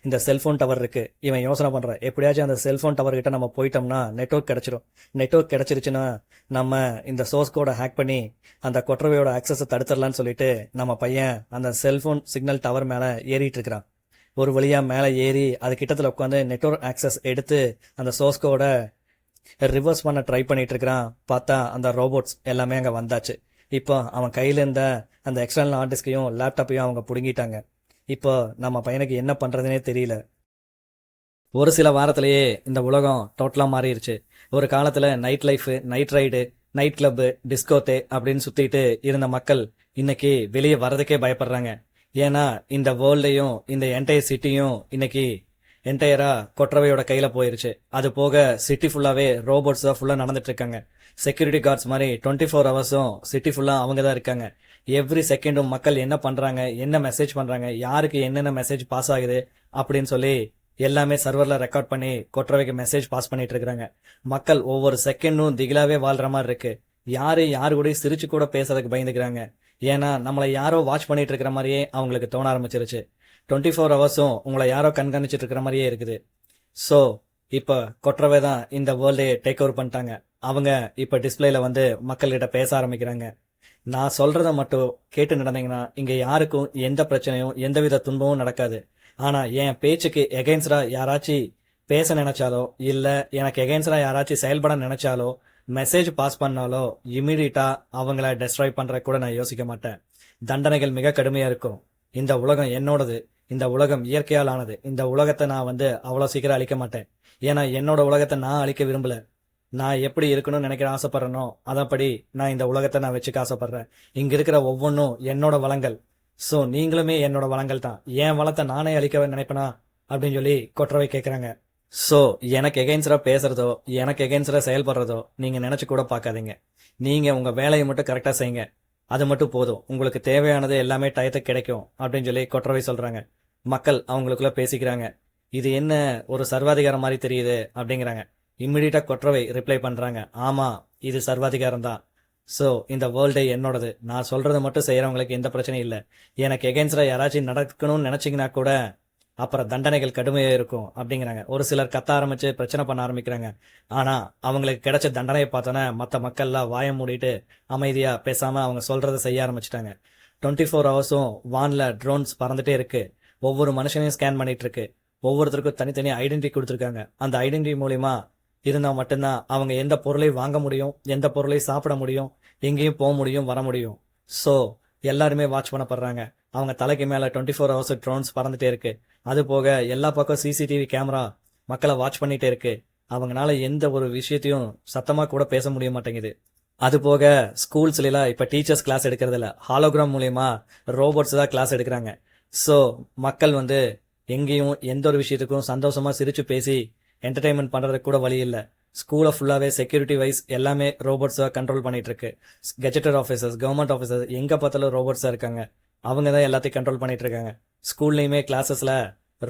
இந்த செல்போன் டவர் இருக்கு. இவன் யோசனை பண்றான், எப்படியாச்சும் அந்த செல்போன் டவர் கிட்ட நம்ம போயிட்டோம்னா நெட்வொர்க் கிடைச்சிரும். நெட்வொர்க் கிடைச்சிருச்சுன்னா நம்ம இந்த சோர்ஸ் கோட ஹேக் பண்ணி அந்த கொற்றவையோட ஆக்சஸை தடுத்துடலாம்னு சொல்லிட்டு நம்ம பையன் அந்த செல்போன் சிக்னல் டவர் மேல ஏறிட்டு இருக்கிறான். ஒரு வழியா மேலே ஏறி அது கிட்டத்தில் உட்காந்து நெட்வொர்க் ஆக்சஸ் எடுத்து அந்த சோர்ஸ் கோட ரிவர்ஸ் பண்ண ட்ரை பண்ணிட்டு இருக்கிறான். பார்த்தா அந்த ரோபோட்ஸ் எல்லாமே அங்கே வந்தாச்சு. இப்போ அவன் கையில இருந்த அந்த எக்ஸ்டர்னல் ஹார்ட் டிஸ்கையும் லேப்டாப்பையும் அவங்க பிடுங்கிட்டாங்க. இப்போ நம்ம பையனுக்கு என்ன பண்றதுனே தெரியல. ஒரு சில வாரத்திலேயே இந்த உலகம் டோட்டலா மாறிடுச்சு. ஒரு காலத்துல night life, night ride, night club, discotheque அப்படின்னு சுத்திட்டு இருந்த மக்கள் இன்னைக்கு வெளியே வர்றதுக்கே பயப்படுறாங்க. ஏன்னா இந்த வேர்ல்டையும் இந்த என்டையர் சிட்டியும் இன்னைக்கு என்டையரா கொற்றவையோட கையில போயிருச்சு. அது போக சிட்டி ஃபுல்லாவே ரோபோட்ஸ் தான் ஃபுல்லா நடந்துட்டு இருக்காங்க. செக்யூரிட்டி கார்ட்ஸ் மாதிரி 24 ஹவர்ஸும் சிட்டி ஃபுல்லா அவங்க தான் இருக்காங்க. எவ்ரி செகண்டும் மக்கள் என்ன பண்றாங்க, என்ன மெசேஜ் பண்றாங்க, யாருக்கு என்னென்ன மெசேஜ் பாஸ் ஆகுது அப்படின்னு சொல்லி எல்லாமே சர்வர்ல ரெக்கார்ட் பண்ணி கொற்றவைக்கு மெசேஜ் பாஸ் பண்ணிட்டு இருக்காங்க. மக்கள் ஒவ்வொரு செகண்டும் திகிலாவே வாழ்ற மாதிரி இருக்கு. யாரு கூட சிரிச்சு கூட பேசுறதுக்கு பயந்துக்கிறாங்க. ஏன்னா நம்மளை யாரோ வாட்ச் பண்ணிட்டு இருக்கிற மாதிரியே அவங்களுக்கு தோண ஆரம்பிச்சிருச்சு. 24 ஹவர்ஸும் உங்களை யாரோ கண்காணிச்சிட்டு இருக்கிற மாதிரியே இருக்குது. ஸோ இப்ப கொற்றவை தான் இந்த வேர்ல்டே டேக் ஓவர் பண்ணிட்டாங்க. அவங்க இப்ப டிஸ்பிளேல வந்து மக்கள்கிட்ட பேச ஆரம்பிக்கிறாங்க. நான் சொல்றத மட்டும் கேட்டு நடந்தீங்கன்னா இங்க யாருக்கும் எந்த பிரச்சனையும் எந்தவித துன்பமும் நடக்காது. ஆனா என் பேச்சுக்கு எகைன்ஸ்டா யாராச்சும் பேச நினைச்சாலோ இல்ல எனக்கு எகைன்ஸ்டா யாராச்சும் செயல்பட நினைச்சாலோ மெசேஜ் பாஸ் பண்ணாலோ இமீடியட்டா அவங்கள டெஸ்ட்ராய் பண்ற கூட நான் யோசிக்க மாட்டேன். தண்டனைகள் மிக கடுமையா இருக்கும். இந்த உலகம் என்னோடது, இந்த உலகம் இயற்கையால் ஆனது. இந்த உலகத்தை நான் வந்து அவ்வளவு சீக்கிரம் அழிக்க மாட்டேன். ஏன்னா என்னோட உலகத்தை நான் அழிக்க விரும்பல. நான் எப்படி இருக்கணும்னு நினைக்கிற ஆசைப்படுறேனோ அதப்படி நான் இந்த உலகத்தை நான் வச்சுக்க ஆசைப்படுறேன். இங்க இருக்கிற ஒவ்வொன்றும் என்னோட வளங்கள். ஸோ நீங்களுமே என்னோட வளங்கள் தான், என் வளத்தை நானே அழிக்க நினைப்பேனா அப்படின்னு சொல்லி கொற்றவை கேட்குறாங்க. ஸோ எனக்கு எகெயின்ஸ்டா பேசுறதோ எனக்கு எகெயின்ஸ்டா செயல்படுறதோ நீங்க நினைச்சு கூட பார்க்காதீங்க. நீங்க உங்க வேலையை மட்டும் கரெக்டா செய்யுங்க, அது மட்டும் போதும், உங்களுக்கு தேவையானது எல்லாமே டயத்துக்கு கிடைக்கும் அப்படின்னு சொல்லி கொற்றவை சொல்றாங்க. மக்கள் அவங்களுக்குள்ள பேசிக்கிறாங்க. இது என்ன ஒரு சர்வாதிகாரம் மாதிரி தெரியுது அப்படிங்கிறாங்க. இம்மிடியட்டா கொற்றவை ரிப்ளை பண்றாங்க, ஆமா இது சர்வாதிகாரம் தான். ஸோ இந்த வேர்ல்டே என்னோடது, நான் சொல்றதை மட்டும் செய்யறவங்களுக்கு எந்த பிரச்சனையும் இல்லை. எனக்கு எகெயின்ஸ்டா யாராச்சும் நடக்கணும்னு நினைச்சீங்கன்னா கூட அப்புறம் தண்டனைகள் கடுமையா இருக்கும் அப்படிங்கிறாங்க. ஒரு சிலர் கத்த ஆரம்பிச்சு பிரச்சனை பண்ண ஆரம்பிக்கிறாங்க. ஆனா அவங்களுக்கு கிடைச்ச தண்டனையை பார்த்தோன்னே மற்ற மக்கள்லாம் வாயை மூடிட்டு அமைதியா பேசாம அவங்க சொல்றதை செய்ய ஆரம்பிச்சிட்டாங்க. 24 ஹவர்ஸும் வான்ல ட்ரோன்ஸ் பறந்துட்டே இருக்கு, ஒவ்வொரு மனுஷனையும் ஸ்கேன் பண்ணிட்டு இருக்கு, ஒவ்வொருத்தருக்கும் தனித்தனி ஐடென்டிட்டி கொடுத்துருக்காங்க. அந்த ஐடென்டிட்டி மூலியமா இருந்தா மட்டும்தான் அவங்க எந்த பொருளையும் வாங்க முடியும், எந்த பொருளையும் சாப்பிட முடியும், எங்கேயும் போக முடியும், வர முடியும். ஸோ எல்லாருமே வாட்ச் பண்ணப்படுறாங்க. அவங்க தலைக்கு மேல 24 ஹவர்ஸ் ட்ரோன்ஸ் பறந்துட்டே இருக்கு. அது போக எல்லா பக்கம் சிசிடிவி கேமரா மக்களை வாட்ச் பண்ணிட்டே இருக்கு. அவங்களால எந்த ஒரு விஷயத்தையும் சத்தமா கூட பேச முடிய மாட்டேங்குது. அது போக ஸ்கூல்ஸ்ல எல்லாம் இப்ப டீச்சர்ஸ் கிளாஸ் எடுக்கிறது இல்ல, ஹாலோகிராம் மூலியமா ரோபோட்ஸ் தான் கிளாஸ் எடுக்கிறாங்க. ஸோ மக்கள் எங்கேயும் எந்த ஒரு விஷயத்துக்கும் சந்தோஷமா சிரிச்சு பேசி என்டர்டைன்மெண்ட் பண்றதுக்கு கூட வழி இல்லை. ஸ்கூலை ஃபுல்லாவே செக்யூரிட்டி வைஸ் எல்லாமே ரோபோட்ஸா கண்ட்ரோல் பண்ணிட்டு இருக்கு. கெஜெட்டட் ஆஃபீஸர்ஸ், கவர்மெண்ட் ஆஃபீஸர்ஸ் எங்க பார்த்தாலும் ரோபோட்ஸா இருக்காங்க. அவங்க தான் எல்லாத்தையும் கண்ட்ரோல் பண்ணிட்டு இருக்காங்க. ஸ்கூல்லையுமே கிளாஸஸ்ல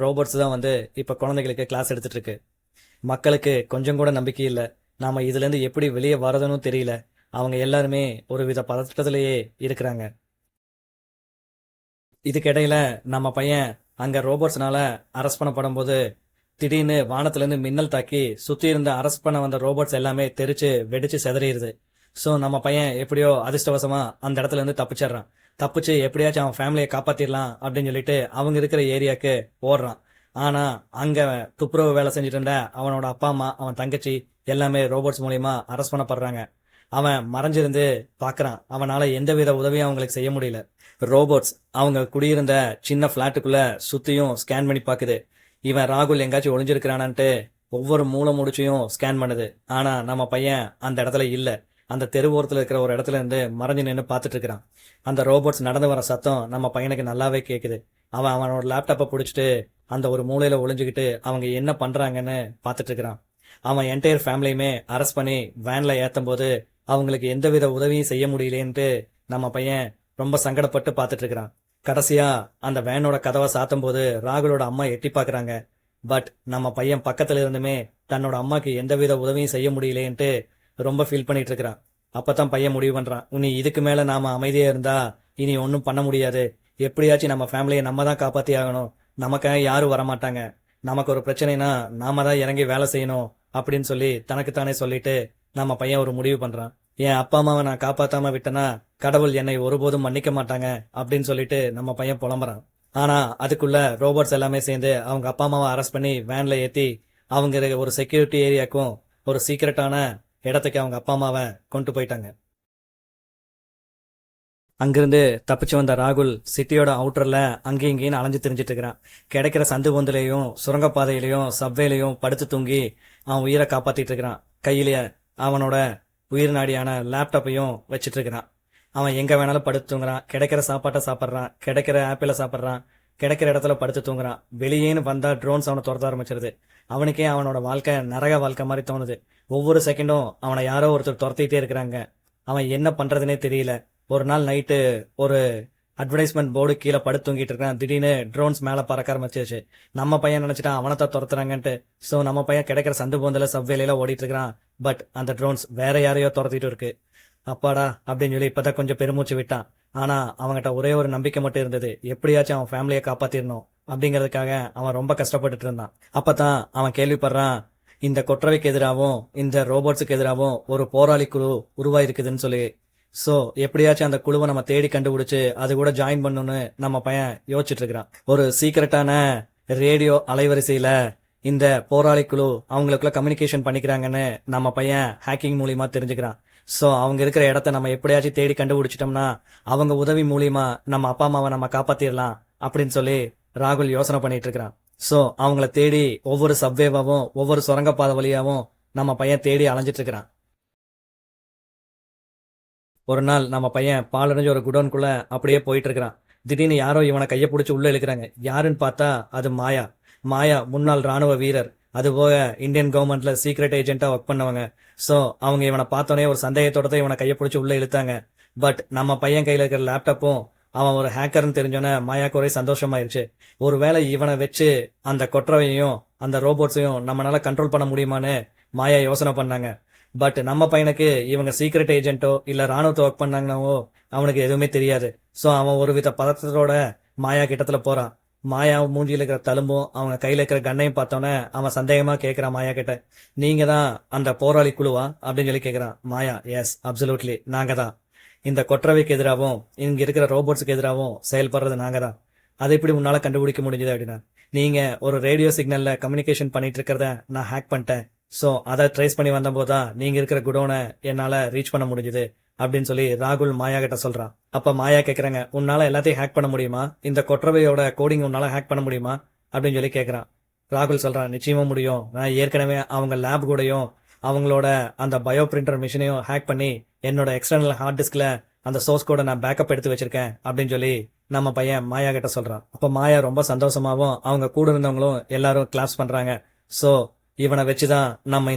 ரோபோட்ஸ் தான் இப்ப குழந்தைகளுக்கு கிளாஸ் எடுத்துட்டு இருக்கு. மக்களுக்கு கொஞ்சம் கூட நம்பிக்கை இல்லை, நாம இதுல இருந்து எப்படி வெளியே வரதுன்னு தெரியல. அவங்க எல்லாருமே ஒரு வித பதட்டத்திலேயே இருக்கிறாங்க. இதுக்கிடையில நம்ம பையன் அங்க ரோபோட்ஸ்னால அரெஸ்ட் பண்ணப்படும் போது திடீர்னு வானத்துல இருந்து மின்னல் தாக்கி சுத்தி இருந்த அரெஸ்ட் பண்ண வந்த ரோபோட்ஸ் எல்லாமே தெரிச்சு வெடிச்சு செதறிடுது. ஸோ நம்ம பையன் எப்படியோ அதிர்ஷ்டவசமா அந்த இடத்துல இருந்து தப்பிச்சிடுறான். தப்பிச்சு எப்படியாச்சும் அவன் ஃபேமிலியை காப்பாத்திடலாம் அப்படின்னு சொல்லிட்டு அவங்க இருக்கிற ஏரியாவுக்கு ஓடுறான். ஆனா அங்க துப்புரவு வேலை செஞ்சுட்டு இருந்த அவனோட அப்பா அம்மா, அவன் தங்கச்சி எல்லாமே ரோபோட்ஸ் மூலியமா அரெஸ்ட் பண்ணப்படுறாங்க. அவன் மறைஞ்சிருந்து பாக்குறான், அவனால எந்தவித உதவியும் அவங்களுக்கு செய்ய முடியல. ரோபோட்ஸ் அவங்க குடியிருந்த சின்ன பிளாட்டுக்குள்ள சுத்தியும் ஸ்கேன் பண்ணி பாக்குது. இவன் ராகுல் எங்காச்சும் ஒளிஞ்சிருக்கிறானான்ட்டு ஒவ்வொரு மூளை முடிச்சையும் ஸ்கேன் பண்ணுது. ஆனா நம்ம பையன் அந்த இடத்துல இல்ல. அந்த தெருவோரத்துல இருக்கிற ஒரு இடத்துல இருந்து மறைஞ்சு நின்று பார்த்துட்டு இருக்கிறான். அந்த ரோபோட்ஸ் நடந்து வர சத்தம் நம்ம பையனுக்கு நல்லாவே கேக்குது. அவன் அவனோட லேப்டாப்பை பிடிச்சிட்டு அந்த ஒரு மூலையில ஒளிஞ்சுக்கிட்டு அவங்க என்ன பண்றாங்கன்னு பார்த்துட்டு இருக்கிறான். அவன் என்டையர் ஃபேமிலியுமே அரெஸ்ட் பண்ணி வேன்ல ஏத்தும் போது அவங்களுக்கு எந்தவித உதவியும் செய்ய முடியலேன்ட்டு நம்ம பையன் ரொம்ப சங்கடப்பட்டு பார்த்துட்டு இருக்கிறான். கடைசியா அந்த வேனோட கதவை சாத்தும் போது ராகுலோட அம்மா எட்டி பாக்குறாங்க. பட் நம்ம பையன் பக்கத்துல இருந்துமே தன்னோட அம்மாக்கு எந்தவித உதவியும் செய்ய முடியலேன்ட்டு ரொம்ப ஃபீல் பண்ணிட்டு இருக்கிறான். அப்பதான் பையன் முடிவு பண்றான், இனி இதுக்கு மேல நாம அமைதியா இருந்தா இனி ஒன்னும் பண்ண முடியாது, எப்படியாச்சும் நம்ம ஃபேமிலியை நம்ம தான் காப்பாத்தி ஆகணும், நமக்காக யாரும் வரமாட்டாங்க, நமக்கு ஒரு பிரச்சனைனா நாம தான் இறங்கி வேலை செய்யணும் அப்படின்னு சொல்லி தனக்குத்தானே சொல்லிட்டு நம்ம பையன் ஒரு முடிவு பண்றான். என் அப்பா அம்மாவை நான் காப்பாத்தாம விட்டனா கடவுள் என்னை ஒருபோதும் மன்னிக்க மாட்டாங்க அப்படின்னு சொல்லிட்டு நம்ம பையன் புலம்புறான். ஆனா அதுக்குள்ள ரோபோட்ஸ் எல்லாமே சேர்ந்து அவங்க அப்பா அம்மாவை அரெஸ்ட் பண்ணி வேன்ல ஏத்தி அவங்க ஒரு செக்யூரிட்டி ஏரியாக்கும் ஒரு சீக்கிரட்டான இடத்துக்கு அவங்க அப்பா அம்மாவை கொண்டு போயிட்டாங்க. அங்கிருந்து தப்பிச்சு வந்த ராகுல் சிட்டியோட அவுட்டர்ல அங்கேயும் இங்கேயும் அலைஞ்சு தெரிஞ்சிட்டு இருக்கிறான். கிடைக்கிற சந்து பொந்துலையும் சுரங்கப்பாதையிலையும் சப்வேலையும் படுத்து தூங்கி அவன் உயிரை காப்பாத்திட்டு இருக்கிறான். கையிலேயே அவனோட உயிர் நாடியான லேப்டாப்பையும் வச்சிட்டு இருக்கிறான். அவன் எங்க வேணாலும் படுத்து தூங்குறான், கிடைக்கிற சாப்பாட்டை சாப்பிட்றான், கிடைக்கிற ஆப்பிள சாப்பிட்றான், கிடைக்கிற இடத்துல படுத்து தூங்குறான். வெளியேன்னு வந்தா ட்ரோன்ஸ் அவனை துரத்த ஆரம்பிச்சிருது. அவனுக்கே அவனோட வாழ்க்கை நரக வாழ்க்கை மாதிரி தோணுது. ஒவ்வொரு செகண்டும் அவனை யாரோ ஒருத்தர் துரத்திட்டே இருக்கிறாங்க. அவன் என்ன பண்றதுனே தெரியல. ஒரு நாள் நைட்டு ஒரு அட்வர்டைஸ்மெண்ட் போர்டு கீழே படுத்து தூங்கிட்டு இருக்கான். திடீர்னு ட்ரோன்ஸ் மேல பறக்க ஆரம்பிச்சிருச்சு. நம்ம பையன் நினைச்சிட்டான் அவனைத்தான் துரத்துறாங்கன்ட்டு. சோ நம்ம பையன் கிடைக்கிற சந்து போந்தல சப்வேலையில ஓடிட்டு இருக்கிறான். பட் அந்த ட்ரோன்ஸ் வேற யாரையோ துரத்திட்டு இருக்கு. அப்பாடா அப்படின்னு சொல்லி இப்பதான் கொஞ்சம் பெருமூச்சு விட்டான். ஆனா அவன்கிட்ட ஒரே ஒரு நம்பிக்கை மட்டும் இருந்தது, எப்படியாச்சும் அவன் ஃபேமிலியை காப்பாத்திரணும் அப்படிங்கறதுக்காக அவன் ரொம்ப கஷ்டப்பட்டுட்டு இருந்தான். அப்பதான் அவன் கேள்விப்படுறான், இந்த கொற்றவைக்கு எதிராகவும் இந்த ரோபோட்ஸுக்கு எதிராகவும் ஒரு போராளி குழு உருவாயிருக்குதுன்னு சொல்லி. சோ எப்படியாச்சும் அந்த குழுவை நம்ம தேடி கண்டுபிடிச்சு அது கூட ஜாயின் பண்ணணும்னு நம்ம பையன் யோசிச்சுட்டு இருக்கிறான். ஒரு சீக்கிரட்டான ரேடியோ அலைவரிசையில இந்த போராளி குழு அவங்களுக்குள்ள கம்யூனிகேஷன் பண்ணிக்கிறாங்கன்னு நம்ம பையன் ஹேக்கிங் மூலியமா தெரிஞ்சுக்கிறான். சோ அவங்க இருக்கிற இடத்த நம்ம எப்படியாச்சும் தேடி கண்டுபிடிச்சிட்டோம்னா அவங்க உதவி மூலியமா நம்ம அப்பா அம்மாவை நம்ம காப்பாத்திடலாம் அப்படின்னு சொல்லி ராகுல் யோசனை பண்ணிட்டு இருக்கிறான். சோ அவங்கள தேடி ஒவ்வொரு சப்வேவாவும் ஒவ்வொரு சுரங்கப்பாதை வழியாவும் நம்ம பையன் தேடி அலைஞ்சிட்டு இருக்கிறான். ஒரு நாள் நம்ம பையன் பாலடைஞ்ச ஒரு குடோனுக்குள்ள அப்படியே போயிட்டு இருக்கிறான். திடீர்னு யாரோ இவனை கையை பிடிச்சி உள்ள இழுக்கிறாங்க. யாருன்னு பார்த்தா அது மாயா. மாயா முன்னாள் ராணுவ வீரர், அதுபோக இந்தியன் கவர்மெண்ட்ல சீக்ரெட் ஏஜென்ட்டா ஒர்க் பண்ணவங்க. ஸோ அவங்க இவனை பார்த்தோன்னே ஒரு சந்தேகத்தோட தான் இவனை கையை பிடிச்சி உள்ள இழுத்தாங்க. பட் நம்ம பையன் கையில இருக்கிற லேப்டாப்பும் அவன் ஒரு ஹேக்கர்னு தெரிஞ்சோன்னே மாயாக்கு ஒரே சந்தோஷமாயிருச்சு. ஒருவேளை இவனை வச்சு அந்த கொற்றவையும் அந்த ரோபோட்ஸையும் நம்மளால கண்ட்ரோல் பண்ண முடியுமான்னு மாயா யோசனை பண்ணாங்க. பட் நம்ம பையனுக்கு இவங்க சீக்ரெட் ஏஜென்ட்டோ இல்ல ராணுவத்தை ஒர்க் பண்ணாங்கன்னோ அவனுக்கு எதுவுமே தெரியாது. ஸோ அவன் ஒரு வித பதற்றத்தோட மாயா கிட்டத்துல போறான். மாயா மூஞ்சியில இருக்கிற தழும்பும் அவங்க கையில இருக்கிற கண்ணையும் பார்த்தோன்னே அவன் சந்தேகமா கேட்கிறான் மாயா கிட்ட, நீங்க தான் அந்த போராளி குழுவா அப்படின்னு சொல்லி கேட்கிறான். மாயா, எஸ் அப்சல்யூட்லி, நாங்க தான். இந்த கொற்றவைக்கு எதிராகவும் இங்க இருக்கிற ரோபோட்ஸுக்கு எதிராகவும் செயல்படுறது நாங்க தான். அதை எப்படி உன்னால கண்டுபிடிக்க முடிஞ்சது அப்படின்னா, நீங்க ஒரு ரேடியோ சிக்னல்ல கம்யூனிகேஷன் பண்ணிட்டு இருக்கிறத நான் ஹேக் பண்ணிட்டேன். ஸோ அதை ட்ரேஸ் பண்ணி வந்த போதுதான் நீங்க இருக்கிற குடோனை என்னால ரீச் பண்ண முடிஞ்சது அப்படின்னு சொல்லி ராகுல் மாயா கிட்ட சொல்றான். அப்ப மாயா கேக்குறாங்க, உன்னால எல்லாத்தையும் ஹேக் பண்ண முடியுமா? இந்த கொற்றவையோட கோடிங் உன்னால ஹேக் பண்ண முடியுமா அப்படின்னு சொல்லி கேக்குறான். ராகுல் சொல்றான், நிச்சயமா முடியும். நான் ஏற்கனவே அவங்க லேப் கூடயும் அவங்களோட அந்த பயோ பிரிண்டர் மிஷினையும் ஹேக் பண்ணி என்னோட எக்ஸ்டர்னல் ஹார்ட் டிஸ்க்ல அந்த சோர்ஸ் கோட நான் பேக்கப் எடுத்து வச்சிருக்கேன் அப்படின்னு சொல்லி நம்ம பையன் மாயா கிட்ட சொல்றான். அப்ப மாயா ரொம்ப சந்தோஷமாவும் அவங்க கூட இருந்தவங்களும் எல்லாரும் கிளாப்ஸ் பண்றாங்க. சோ இவனை வச்சுதான் நம்ம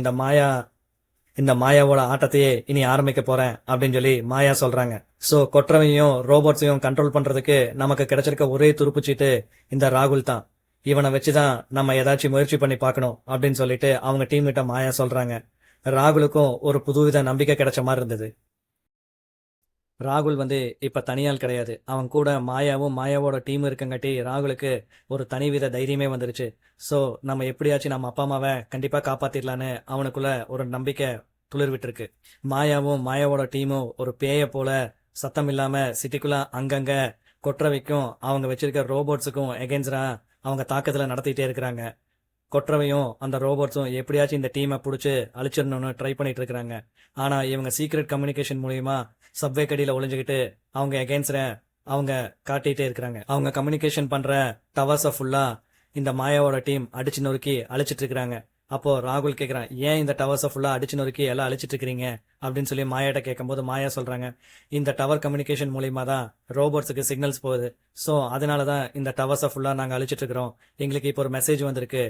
இந்த மாயாவோட ஆட்டத்தையே இனி ஆரம்பிக்க போறேன் அப்படின்னு சொல்லி மாயா சொல்றாங்க. சோ கொற்றவையும் ரோபோட்ஸையும் கண்ட்ரோல் பண்றதுக்கு நமக்கு கிடைச்சிருக்க ஒரே துருப்புச்சீட்டு இந்த ராகுல் தான். இவனை வச்சுதான் நம்ம ஏதாச்சும் முயற்சி பண்ணி பார்க்கணும் அப்படின்னு சொல்லிட்டு அவங்க டீம் கிட்ட மாயா சொல்றாங்க. ராகுலுக்கும் ஒரு புதுவித நம்பிக்கை கிடைச்ச மாதிரி இருந்தது. ராகுல் இப்ப தனியால் கிடையாது. அவன் கூட மாயாவும் மாயாவோட டீம் இருக்கங்காட்டி ராகுலுக்கு ஒரு தனிவித தைரியமே வந்துருச்சு. சோ நம்ம எப்படியாச்சும் நம்ம அப்பா அம்மாவை கண்டிப்பா காப்பாத்திடலான்னு அவனுக்குள்ள ஒரு நம்பிக்கை துளிர் விட்டுருக்கு. மாயாவும் மாயாவோட டீமும் ஒரு பேய போல சத்தம் இல்லாம சிட்டிக்குள்ள அங்கங்க கொற்றவைக்கும் அவங்க வச்சிருக்க ரோபோட்ஸுக்கும் எகென்ஸ்டா அவங்க தாக்குதலை நடத்திட்டே இருக்கிறாங்க. கொற்றவையும் அந்த ரோபோட்ஸும் எப்படியாச்சும் இந்த டீமை பிடிச்சி அழிச்சிடணும்னு ட்ரை பண்ணிட்டு இருக்கிறாங்க. ஆனா இவங்க சீக்ரெட் கம்யூனிகேஷன் மூலியமா சப்வே கடியில ஒளிஞ்சுக்கிட்டு அவங்க எகென்ஸ்ட அவங்க காட்டிட்டே இருக்கிறாங்க. அவங்க கம்யூனிகேஷன் பண்ற டவர்ஸை ஃபுல்லா இந்த மாயாவோட டீம் அடிச்சு நொறுக்கி அழிச்சிட்டு இருக்கிறாங்க. அப்போ ராகுல் கேக்குறான், ஏன் இந்த டவர்ஸை ஃபுல்லா அடிச்சு நொறுக்கி எல்லாம் அழிச்சிட்டு இருக்கிறீங்க அப்படின்னு சொல்லி மாயாட்ட கேட்கும்போது மாயா சொல்றாங்க, இந்த டவர் கம்யூனிகேஷன் மூலியமா தான் ரோபோட்ஸுக்கு சிக்னல்ஸ் போகுது. ஸோ அதனாலதான் இந்த டவர்ஸை ஃபுல்லா நாங்க அழிச்சிட்டு இருக்கிறோம். எங்களுக்கு இப்போ ஒரு மெசேஜ் வந்திருக்கு,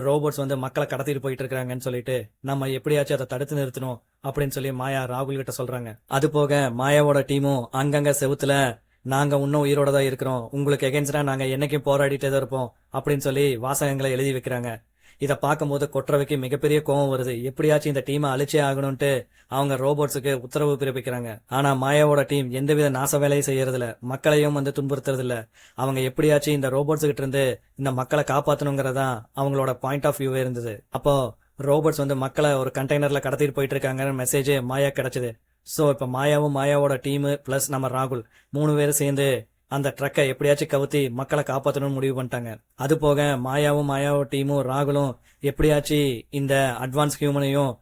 ரோபோட்ஸ் மக்களை கடத்திட்டு போயிட்டு இருக்காங்கன்னு சொல்லிட்டு நம்ம எப்படியாச்சும் அதை தடுத்து நிறுத்தணும் அப்படின்னு சொல்லி மாயா ராகுல் கிட்ட சொல்றாங்க. அது போக மாயாவோட டீமும் அங்கங்க செவுத்துல நாங்க இன்னும் உயிரோட தான் இருக்கிறோம், உங்களுக்கு எகென்ஸ்டா நாங்க என்னைக்கும் போராடிட்டே தான் இருப்போம் அப்படின்னு சொல்லி வாசகங்களை எழுதி வைக்கிறாங்க. இதை பார்க்கும்போது கொற்றவைக்கு மிகப்பெரிய கோவம் வருது. எப்படியாச்சும் இந்த டீமை அழிச்சே ஆகணும்ட்டு அவங்க ரோபோட்ஸுக்கு உத்தரவு பிறப்பிக்கிறாங்க. ஆனா மாயாவோட டீம் எந்தவித நாச வேலையும் செய்யறது இல்ல, மக்களையும் துன்புறுத்துறது இல்ல. அவங்க எப்படியாச்சும் இந்த ரோபோட்ஸ் கிட்ட இருந்து இந்த மக்களை காப்பாத்தணுங்கிறதா அவங்களோட பாயிண்ட் ஆஃப் வியூவே இருந்தது. அப்போ ரோபோட்ஸ் மக்களை ஒரு கண்டெய்னர்ல கடத்திட்டு போயிட்டு இருக்காங்கன்னு மெசேஜ் மாயா கிடைச்சது. சோ இப்ப மாயாவும் மாயாவோட டீம் பிளஸ் நம்ம ராகுல் 3 பேரும் சேர்ந்து அந்த ட்ரக்கை எப்படியாச்சும் கவுத்தி மக்களை காப்பாற்றணும்னு முடிவு பண்ணிட்டாங்க. அது போக மாயாவும் மாயாவோட டீமும் ராகுலும் எப்படியாச்சும் இந்த அட்வான்ஸ் ஹியூமனையும்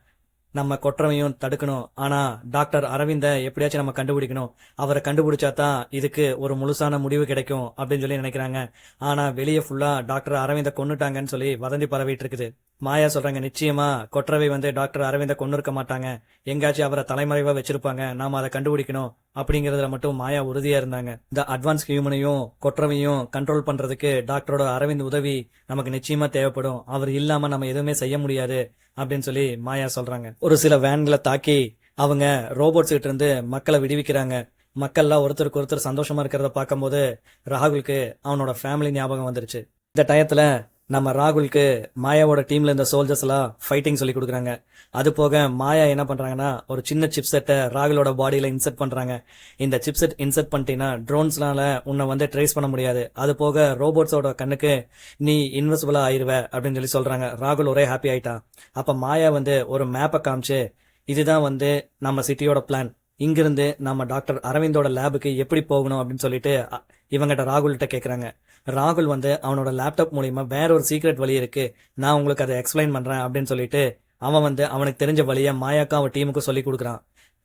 நம்ம கொற்றவையும் தடுக்கணும். ஆனா டாக்டர் அரவிந்த எப்படியாச்சும் நம்ம கண்டுபிடிக்கணும், அவரை கண்டுபிடிச்சாதான் இதுக்கு ஒரு முழுசான முடிவு கிடைக்கும் அப்படின்னு சொல்லி நினைக்கிறாங்க. ஆனா வெளியே ஃபுல்லா டாக்டர் அரவிந்த கொன்னுட்டாங்கன்னு சொல்லி வதந்தி பரவிட்டு இருக்குது. மாயா சொல்றாங்க, நிச்சயமா கொற்றவை டாக்டர் அரவிந்த கொன்னு இருக்க மாட்டாங்க, எங்காச்சும் அவரை தலைமறைவா வச்சிருப்பாங்க, நாம அதை கண்டுபிடிக்கணும் அப்படிங்கறதுல மட்டும் மாயா உறுதியா இருந்தாங்க. இந்த அட்வான்ஸ் ஹியூமனையும் கொற்றவையும் கண்ட்ரோல் பண்றதுக்கு டாக்டரோட அரவிந்த் உதவி நமக்கு நிச்சயமா தேவைப்படும், அவர் இல்லாம நம்ம எதுவுமே செய்ய முடியாது அப்படின்னு சொல்லி மாயா சொல்றாங்க. ஒரு சில வேன்களை தாக்கி அவங்க ரோபோட்ஸ் கிட்ட இருந்து மக்களை விடுவிக்கிறாங்க. மக்கள்லாம் ஒருத்தருக்கு ஒருத்தர் சந்தோஷமா இருக்கிறத பார்க்கும்போது ராகுலுக்கு அவனோட ஃபேமிலி ஞாபகம் வந்துருச்சு. இந்த டயத்துல நம்ம ராகுலுக்கு மாயாவோட டீம்ல இருந்த சோல்ஜர்ஸ் எல்லாம் ஃபைட்டிங் சொல்லி கொடுக்குறாங்க. அது போக மாயா என்ன பண்றாங்கன்னா ஒரு சின்ன சிப் செட்டை ராகுலோட பாடியில இன்செர்ட் பண்றாங்க. இந்த சிப் செட் இன்செர்ட் பண்ணிட்டீங்கன்னா ட்ரோன்ஸ்னால உன்னை ட்ரேஸ் பண்ண முடியாது, அது போக ரோபோட்ஸோட கண்ணுக்கு நீ இன்விசிபிளா ஆயிருவ அப்படின்னு சொல்லி சொல்றாங்க. ராகுல் ஒரே ஹாப்பி ஆயிட்டான். அப்ப மாயா ஒரு மேப்பை காமிச்சு, இதுதான் நம்ம சிட்டியோட பிளான், இங்கிருந்து நம்ம டாக்டர் அரவிந்தோட லேபுக்கு எப்படி போகணும் அப்படின்னு சொல்லிட்டு இவங்கிட்ட ராகுல்கிட்ட கேக்குறாங்க. ராகுல் அவனோட லேப்டாப் மூலியமா வேற ஒரு சீக்ரெட் வழி இருக்கு, நான் உங்களுக்கு அதை எக்ஸ்பிளைன் பண்றேன் அப்படின்னு சொல்லிட்டு அவன் அவனுக்கு தெரிஞ்ச வழியை மாயாக்கும் அவன் டீமுக்கு சொல்லி கொடுக்குறான்.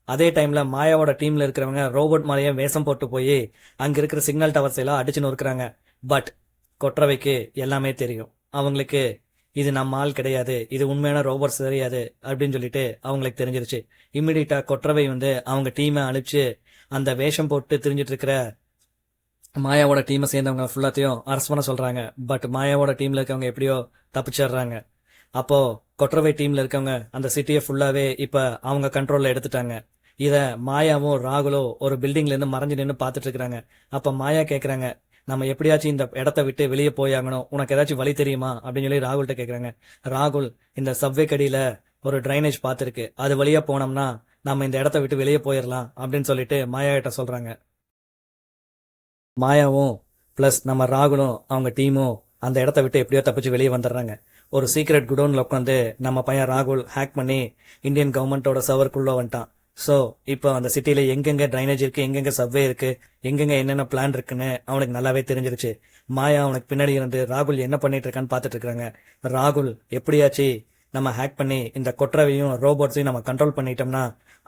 அதே டைம்ல மாயாவோட டீம்ல இருக்கிறவங்க ரோபோட் மாதிரியே வேஷம் போட்டு போய் அங்க இருக்கிற சிக்னல் டவர்ஸ் எல்லாம் அடிச்சு நொறுக்குறாங்க. பட் கொற்றவைக்கு எல்லாமே தெரியும், அவங்களுக்கு இது நம்ம ஆள் கிடையாது, இது உண்மையான ரோபோட்ஸ் தெரியாது அப்படின்னு சொல்லிட்டு அவங்களுக்கு தெரிஞ்சிருச்சு. இம்மிடியட்டா கொற்றவை அவங்க டீமை அழிச்சு அந்த வேஷம் போட்டு தெரிஞ்சிட்டு இருக்கிற மாயாவோட டீமை சேர்ந்தவங்க ஃபுல்லாத்தையும் அரெஸ்ட் பண்ண சொல்றாங்க. பட் மாயாவோட டீம்ல இருக்கவங்க எப்படியோ தப்பிச்சிடுறாங்க. அப்போ கொற்றவை டீம்ல இருக்கவங்க அந்த சிட்டியை ஃபுல்லாவே இப்ப அவங்க கண்ட்ரோல்ல எடுத்துட்டாங்க. இத மாயாவும் ராகுலும் ஒரு பில்டிங்ல இருந்து மறைஞ்சு நின்று பார்த்துட்டு இருக்காங்க. அப்ப மாயா கேக்குறாங்க, நம்ம எப்படியாச்சும் இந்த இடத்த விட்டு வெளியே போயாகணும், உனக்கு ஏதாச்சும் வழி தெரியுமா அப்படின்னு சொல்லி ராகுல்கிட்ட கேக்குறாங்க. ராகுல் இந்த சப்வே கடியில ஒரு டிரைனேஜ் பார்த்துருக்கு, அது வழியா போனோம்னா நம்ம இந்த இடத்த விட்டு வெளியே போயிடலாம் அப்படின்னு சொல்லிட்டு மாயா கிட்ட சொல்றாங்க. மாயாவும் பிளஸ் நம்ம ராகுலும் அவங்க டீமும் அந்த இடத்த விட்டு எப்படியோ தப்பிச்சு வெளியே வந்துடுறாங்க. ஒரு சீக்ரெட் குடோன்ல உட்காந்து நம்ம பையன் ராகுல் ஹேக் பண்ணி இந்தியன் கவர்மெண்டோட சர்வருக்குள்ள வந்துட்டான். ஸோ இப்போ அந்த சிட்டில எங்கெங்க ட்ரைனேஜ் இருக்கு, எங்கெங்க சப்வே இருக்கு, எங்கெங்க என்னென்ன பிளான் இருக்குன்னு அவனுக்கு நல்லாவே தெரிஞ்சிருச்சு. மாயா அவனுக்கு பின்னாடி இருந்து ராகுல் என்ன பண்ணிட்டு இருக்கான்னு பார்த்துட்டு இருக்காங்க. ராகுல் எப்படியாச்சு நம்ம ஹேக் பண்ணி இந்த கொற்றவையும் ரோபோட்ஸையும் நம்ம கண்ட்ரோல் பண்ணிட்டோம்னா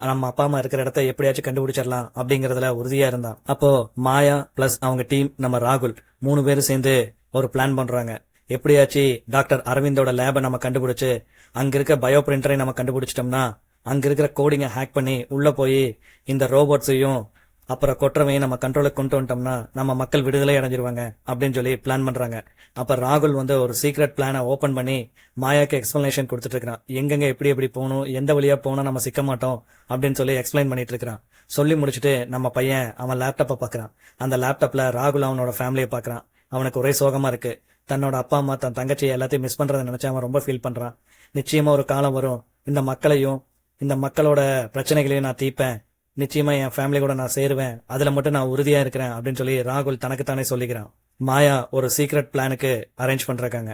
நம்ம அப்பா அம்மா இருக்கிற இடத்த எப்படியாச்சும் கண்டுபிடிச்சிடலாம் அப்படிங்கறதுல உறுதியா இருந்தான். அப்போ மாயா பிளஸ் அவங்க டீம் நம்ம ராகுல் 3 பேரும் சேர்ந்து ஒரு பிளான் பண்றாங்க. எப்படியாச்சு டாக்டர் அரவிந்தோட லேபை நம்ம கண்டுபிடிச்சு அங்க இருக்க பயோ பிரிண்டரை நம்ம கண்டுபிடிச்சிட்டோம்னா அங்க இருக்கிற கோடிங்கை ஹேக் பண்ணி உள்ள போய் இந்த ரோபோட்ஸையும் அப்புறம் கொற்றவையும் நம்ம கண்ட்ரோலுக்கு கொண்டு வந்துட்டோம்னா நம்ம மக்கள் விடுதலை அடைஞ்சிருவாங்க அப்படின்னு சொல்லி பிளான் பண்றாங்க. அப்ப ராகுல் வந்து ஒரு சீக்ரெட் பிளானை ஓபன் பண்ணி மாயாக்கு எக்ஸ்பிளனேஷன் கொடுத்துட்டு இருக்கிறான். எங்கெங்க எப்படி எப்படி போகணும், எந்த வழியா போனா நம்ம சிக்க மாட்டோம் அப்படின்னு சொல்லி எக்ஸ்பிளைன் பண்ணிட்டு இருக்கிறான். சொல்லி முடிச்சுட்டு நம்ம பையன் அவன் லேப்டாப்பை பாக்குறான். அந்த லேப்டாப்ல ராகுல் அவனோட ஃபேமிலியை பாக்குறான். அவனுக்கு ஒரே சோகமா இருக்கு. தன்னோட அப்பா அம்மா தன் தங்கச்சி எல்லாத்தையும் மிஸ் பண்றதை நினைச்சு அவன் ரொம்ப ஃபீல் பண்றான். நிச்சயமா ஒரு காலம் வரும், இந்த மக்களையும் இந்த மக்களோட பிரச்சனைகளையும் நான் தீர்ப்பேன், நிச்சயமா என் ஃபேமிலி கூட நான் சேருவேன், அதுல மட்டும் நான் உறுதியா இருக்கிறேன் அப்படின்னு சொல்லி ராகுல் தனக்குத்தானே சொல்லிக்கிறான். மாயா ஒரு சீக்ரெட் பிளானுக்கு அரேஞ்ச் பண்றாங்க.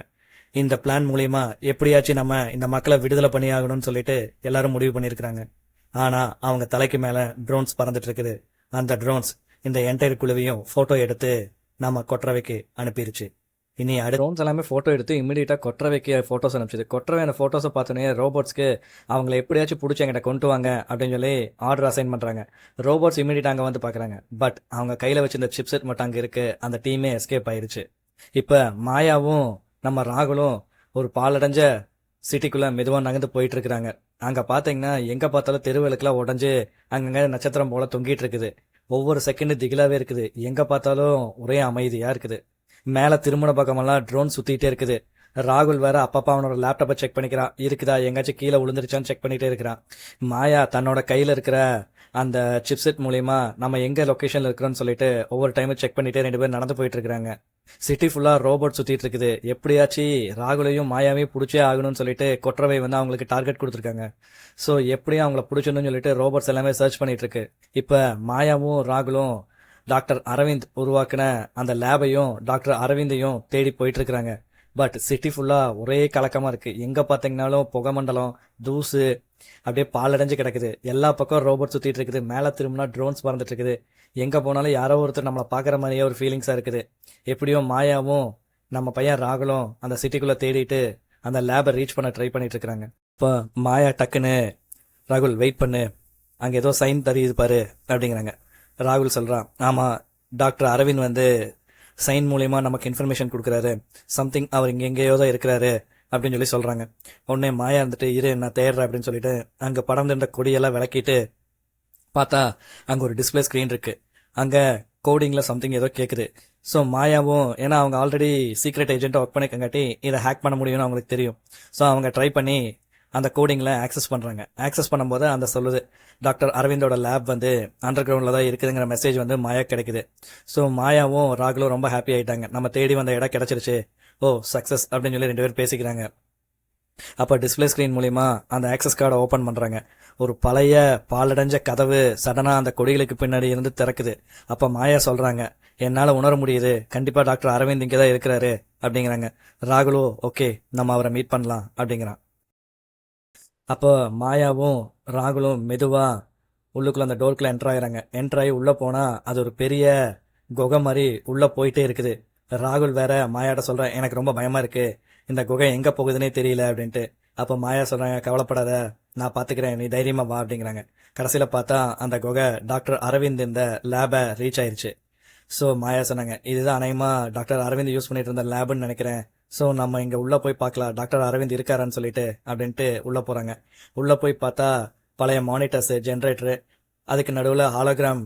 இந்த பிளான் மூலியமா எப்படியாச்சும் நம்ம இந்த மக்களை விடுதலை பண்ணியாகணும்னு சொல்லிட்டு எல்லாரும் முடிவு பண்ணிருக்காங்க. ஆனா அவங்க தலைக்கு மேல ட்ரோன்ஸ் பறந்துட்டு இருக்குது. அந்த ட்ரோன்ஸ் இந்த என்டையர் குழுவையும் போட்டோ எடுத்து நம்ம கொற்றவைக்கு அனுப்பிருச்சு. இனி ட்ரோன்ஸ் எல்லாமே போட்டோ எடுத்து இமீடியட்டா கொற்றவைக்கு போட்டோஸ் அனுப்பிச்சது. கொற்றவை அந்த போட்டோஸை பார்த்தோன்னே ரோபோட்ஸ்க்கு அவங்கள எப்படியாச்சும் பிடிச்சி எங்கிட்ட கொண்டு வாங்க அப்படின்னு சொல்லி ஆர்டர் அசைன் பண்றாங்க. ரோபோட்ஸ் இமீடியட்டா அங்க வந்து பாக்குறாங்க. பட் அவங்க கையில வச்சிருந்த சிப்செட் மட்டும் அங்க இருக்கு. அந்த டீமே எஸ்கேப் ஆயிருச்சு. இப்ப மாயாவும் நம்ம ராகுலும் ஒரு பாலடைஞ்ச சிட்டிக்குள்ள மெதுவா நகர்ந்து போயிட்டு இருக்கிறாங்க. அங்க பாத்தீங்கன்னா எங்க பார்த்தாலும் தெருவிளக்குலாம் உடஞ்சு அங்கங்க நட்சத்திரம் போல தொங்கிட்டு இருக்குது. ஒவ்வொரு செகண்ட் திகிலாவே இருக்குது. எங்க பார்த்தாலும் ஒரே அமைதியா இருக்குது. மேல திருமண பக்கமெல்லாம் ட்ரோன் சுத்திட்டே இருக்குது. ராகுல் வேற அப்பப்பா அவனோட லேப்டாப்பை செக் பண்ணிக்கிறான், இருக்குதா எங்காச்சும் கீழே விழுந்துருச்சான்னு செக் பண்ணிட்டே இருக்கிறான். மாயா தன்னோட கையில இருக்கிற அந்த சிப்செட் மூலியமா நம்ம எங்க லொகேஷன்ல இருக்கிறோம்னு சொல்லிட்டு ஒவ்வொரு டைமும் செக் பண்ணிட்டே 2 பேரும் நடந்து போயிட்டு இருக்காங்க. சிட்டி ஃபுல்லா ரோபோட் சுத்திட்டு இருக்குது. எப்படியாச்சு ராகுலையும் மாயாவையும் பிடிச்சே ஆகணும்னு சொல்லிட்டு கொற்றவை வந்து அவங்களுக்கு டார்கெட் கொடுத்துருக்காங்க. ஸோ எப்படியும் அவங்கள பிடிச்சிடணும்னு சொல்லிட்டு ரோபோட்ஸ் எல்லாமே சர்ச் பண்ணிட்டு இருக்கு. இப்ப மாயாவும் ராகுலும் டாக்டர் அரவிந்த் உருவாக்குன அந்த லேபையும் டாக்டர் அரவிந்தையும் தேடி போயிட்டு இருக்கிறாங்க. பட் சிட்டி ஃபுல்லா ஒரே கலக்கமா இருக்கு. எங்க பாத்தீங்கன்னாலும் புகை மண்டலம், தூசு அப்படியே பாலடைஞ்சு கிடக்குது. எல்லா பக்கம் ரோபோட் சுத்திட்டு இருக்குது. மேல திரும்பினா ட்ரோன்ஸ் பறந்துட்டு இருக்குது. எங்க போனாலும் யாரோ ஒருத்தர் நம்மளை பாக்குற மாதிரியே ஒரு ஃபீலிங்ஸா இருக்குது. எப்படியோ மாயாவும் நம்ம பையன் ராகுலும் அந்த சிட்டிக்குள்ள தேடிட்டு அந்த லேபை ரீச் பண்ண ட்ரை பண்ணிட்டு இருக்காங்க. இப்போ மாயா டக்குன்னு ராகுல் வெயிட் பண்ணு, அங்க ஏதோ சைன் தெரியுது பாரு அப்படிங்கிறாங்க. ராகுல் சொல்றான், ஆமா டாக்டர் அரவிந்த் வந்து சைன் மூலியமா நமக்கு இன்ஃபர்மேஷன் கொடுக்குறாரு, சம்திங் அவர் இங்க எங்கேயோ தான் இருக்கிறாரு அப்படின்னு சொல்லி சொல்றாங்க. உடனே மாயா இருந்துட்டு இரு நான் தேடுறேன் அப்படின்னு சொல்லிட்டு அங்க படம் இருந்த கொடியெல்லாம் விளக்கிட்டு பார்த்தா அங்க ஒரு டிஸ்பிளே ஸ்கிரீன் இருக்கு. அங்க கோடிங்ல சம்திங் ஏதோ கேக்குது. ஸோ மாயாவும் ஏன்னா அவங்க ஆல்ரெடி சீக்ரெட் ஏஜென்ட்டா ஒர்க் பண்ணிக்கங்காட்டி இதை ஹேக் பண்ண முடியும்னு அவங்களுக்கு தெரியும். ஸோ அவங்க ட்ரை பண்ணி அந்த கோடிங்ல ஆக்சஸ் பண்றாங்க. ஆக்சஸ் பண்ணும்போது அந்த சொல்லுது டாக்டர் அரவிந்தோட லேப் வந்து அண்டர் கிரவுண்ட்ல தான் இருக்குதுங்கிற மெசேஜ் வந்து மாயா கிடைக்குது. ஸோ மாயாவும் ராகுலும் ரொம்ப ஹாப்பி ஆயிட்டாங்க. நம்ம தேடி வந்த இடம் கிடைச்சிருச்சு, ஓ சக்சஸ் அப்படின்னு சொல்லி 2 பேரும் பேசிக்கிறாங்க. அப்ப டிஸ்பிளே ஸ்கிரீன் மூலியமா அந்த ஆக்சஸ் கார்டை ஓபன் பண்றாங்க. ஒரு பழைய பாலடைஞ்ச கதவு சடனா அந்த கொடிகளுக்கு பின்னாடி இருந்து திறக்குது. அப்ப மாயா சொல்றாங்க, என்னால உணர முடியுது, கண்டிப்பா டாக்டர் அரவிந்த் இங்கதான் இருக்கிறாரு அப்படிங்கிறாங்க. ராகுலோ ஓகே நம்ம அவரை மீட் பண்ணலாம் அப்படிங்கிறான். அப்போ மாயாவும் ராகுலும் மெதுவா உள்ளுக்குள்ள அந்த டோருக்குள்ள என்டர் ஆகுறாங்க. என்டர் ஆகி உள்ள போனா அது ஒரு பெரிய குகை மாதிரி உள்ள போயிட்டே இருக்குது. ராகுல் வேற மாயாட்ட சொல்றேன், எனக்கு ரொம்ப பயமா இருக்கு, இந்த குகை எங்க போகுதுன்னே தெரியல அப்படின்ட்டு. அப்ப மாயா சொல்றாங்க, கவலைப்படாத நான் பாத்துக்கிறேன், நீ தைரியமா வா அப்படிங்கிறாங்க. கடைசியில பார்த்தா அந்த குகை டாக்டர் அரவிந்த் இந்த லேபை ரீச் ஆயிருச்சு. ஸோ மாயா சொன்னாங்க, இதுதான் அநேகமா டாக்டர் அரவிந்த் யூஸ் பண்ணிட்டு இருந்த லேப்னு நினைக்கிறேன். ஸோ நம்ம இங்க உள்ள போய் பார்க்கலாம் டாக்டர் அரவிந்த் இருக்காரான்னு சொல்லிட்டு அப்படின்ட்டு உள்ள போறாங்க. உள்ள போய் பார்த்தா பழைய மானிட்டர்ஸ், ஜென்ரேட்டரு, அதுக்கு நடுவில் ஹாலோகிராம்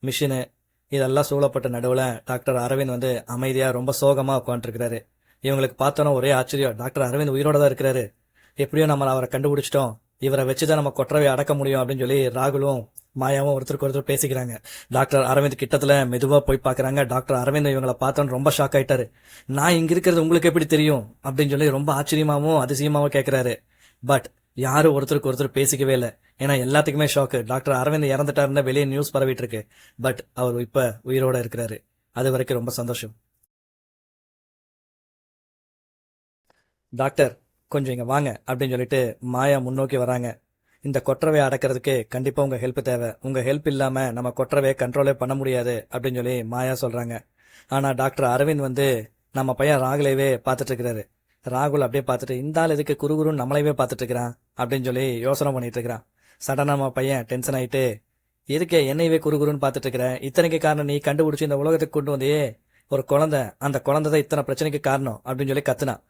மிஷினு, இதெல்லாம் சூழப்பட்ட நடுவுல டாக்டர் அரவிந்த் வந்து அமைதியா ரொம்ப சோகமா உட்காந்துருக்கிறாரு. இவங்களுக்கு பார்த்தோன்னா ஒரே ஆச்சரியம். டாக்டர் அரவிந்த் உயிரோட தான் இருக்கிறாரு. எப்படியோ நம்ம அவரை கண்டுபிடிச்சிட்டோம். இவரை வச்சுதான் நம்ம கொற்றவை அடக்க முடியும் அப்படின்னு சொல்லி ராகுலும் மாயாவும் ஒருத்தருக்கு ஒருத்தர் பேசிக்கிறாங்க. டாக்டர் அரவிந்த் கிட்டத்துல மெதுவா போய் பாக்குறாங்க. டாக்டர் அரவிந்த் இவங்களை பார்த்தோன்னு ரொம்ப ஷாக் ஆயிட்டாரு. நான் இங்க இருக்கிறது உங்களுக்கு எப்படி தெரியும் அப்படின்னு சொல்லி ரொம்ப ஆச்சரியமாவும் அதிசயமாவும் கேட்கிறாரு. பட் யாரும் ஒருத்தருக்கு ஒருத்தர் பேசிக்கவே இல்லை. ஏன்னா எல்லாத்துக்குமே ஷாக்கு. டாக்டர் அரவிந்த் இறந்துட்டாருன்னா வெளியே நியூஸ் பரவிட்டு இருக்கு. பட் அவர் இப்ப உயிரோட இருக்கிறாரு. அது வரைக்கும் ரொம்ப சந்தோஷம். டாக்டர் கொஞ்சம் இங்க வாங்க அப்படின்னு சொல்லிட்டு மாயா முன்னோக்கி வராங்க. இந்த கொற்றவையை அடக்கிறதுக்கு கண்டிப்பா உங்க ஹெல்ப் தேவை. உங்க ஹெல்ப் இல்லாம நம்ம கொற்றவையை கண்ட்ரோலே பண்ண முடியாது அப்படின்னு சொல்லி மாயா சொல்றாங்க. ஆனா டாக்டர் அரவிந்த் வந்து நம்ம பையன் ராகுலைவே பார்த்துட்டு இருக்கிறாரு. ராகுல் அப்படியே பார்த்துட்டு இந்த ஆள் எதுக்கு குறுகுறுன்னு நம்மளையவே பார்த்துட்டு இருக்கிறான் அப்படின்னு சொல்லி யோசனை பண்ணிட்டு இருக்கிறான். சடனா நம்ம பையன் டென்ஷன் ஆயிட்டு, எதுக்கு என்னையவே குறுகுறுன்னு பார்த்துட்டு இருக்கிற? இத்தனைக்கு காரணம் நீ கண்டுபிடிச்சு இந்த உலகத்துக்கு கொண்டு வந்தியே ஒரு குழந்தை. அந்த குழந்தை தான் இத்தனை பிரச்சனைக்கு காரணம் அப்படின்னு சொல்லி கத்துனான்.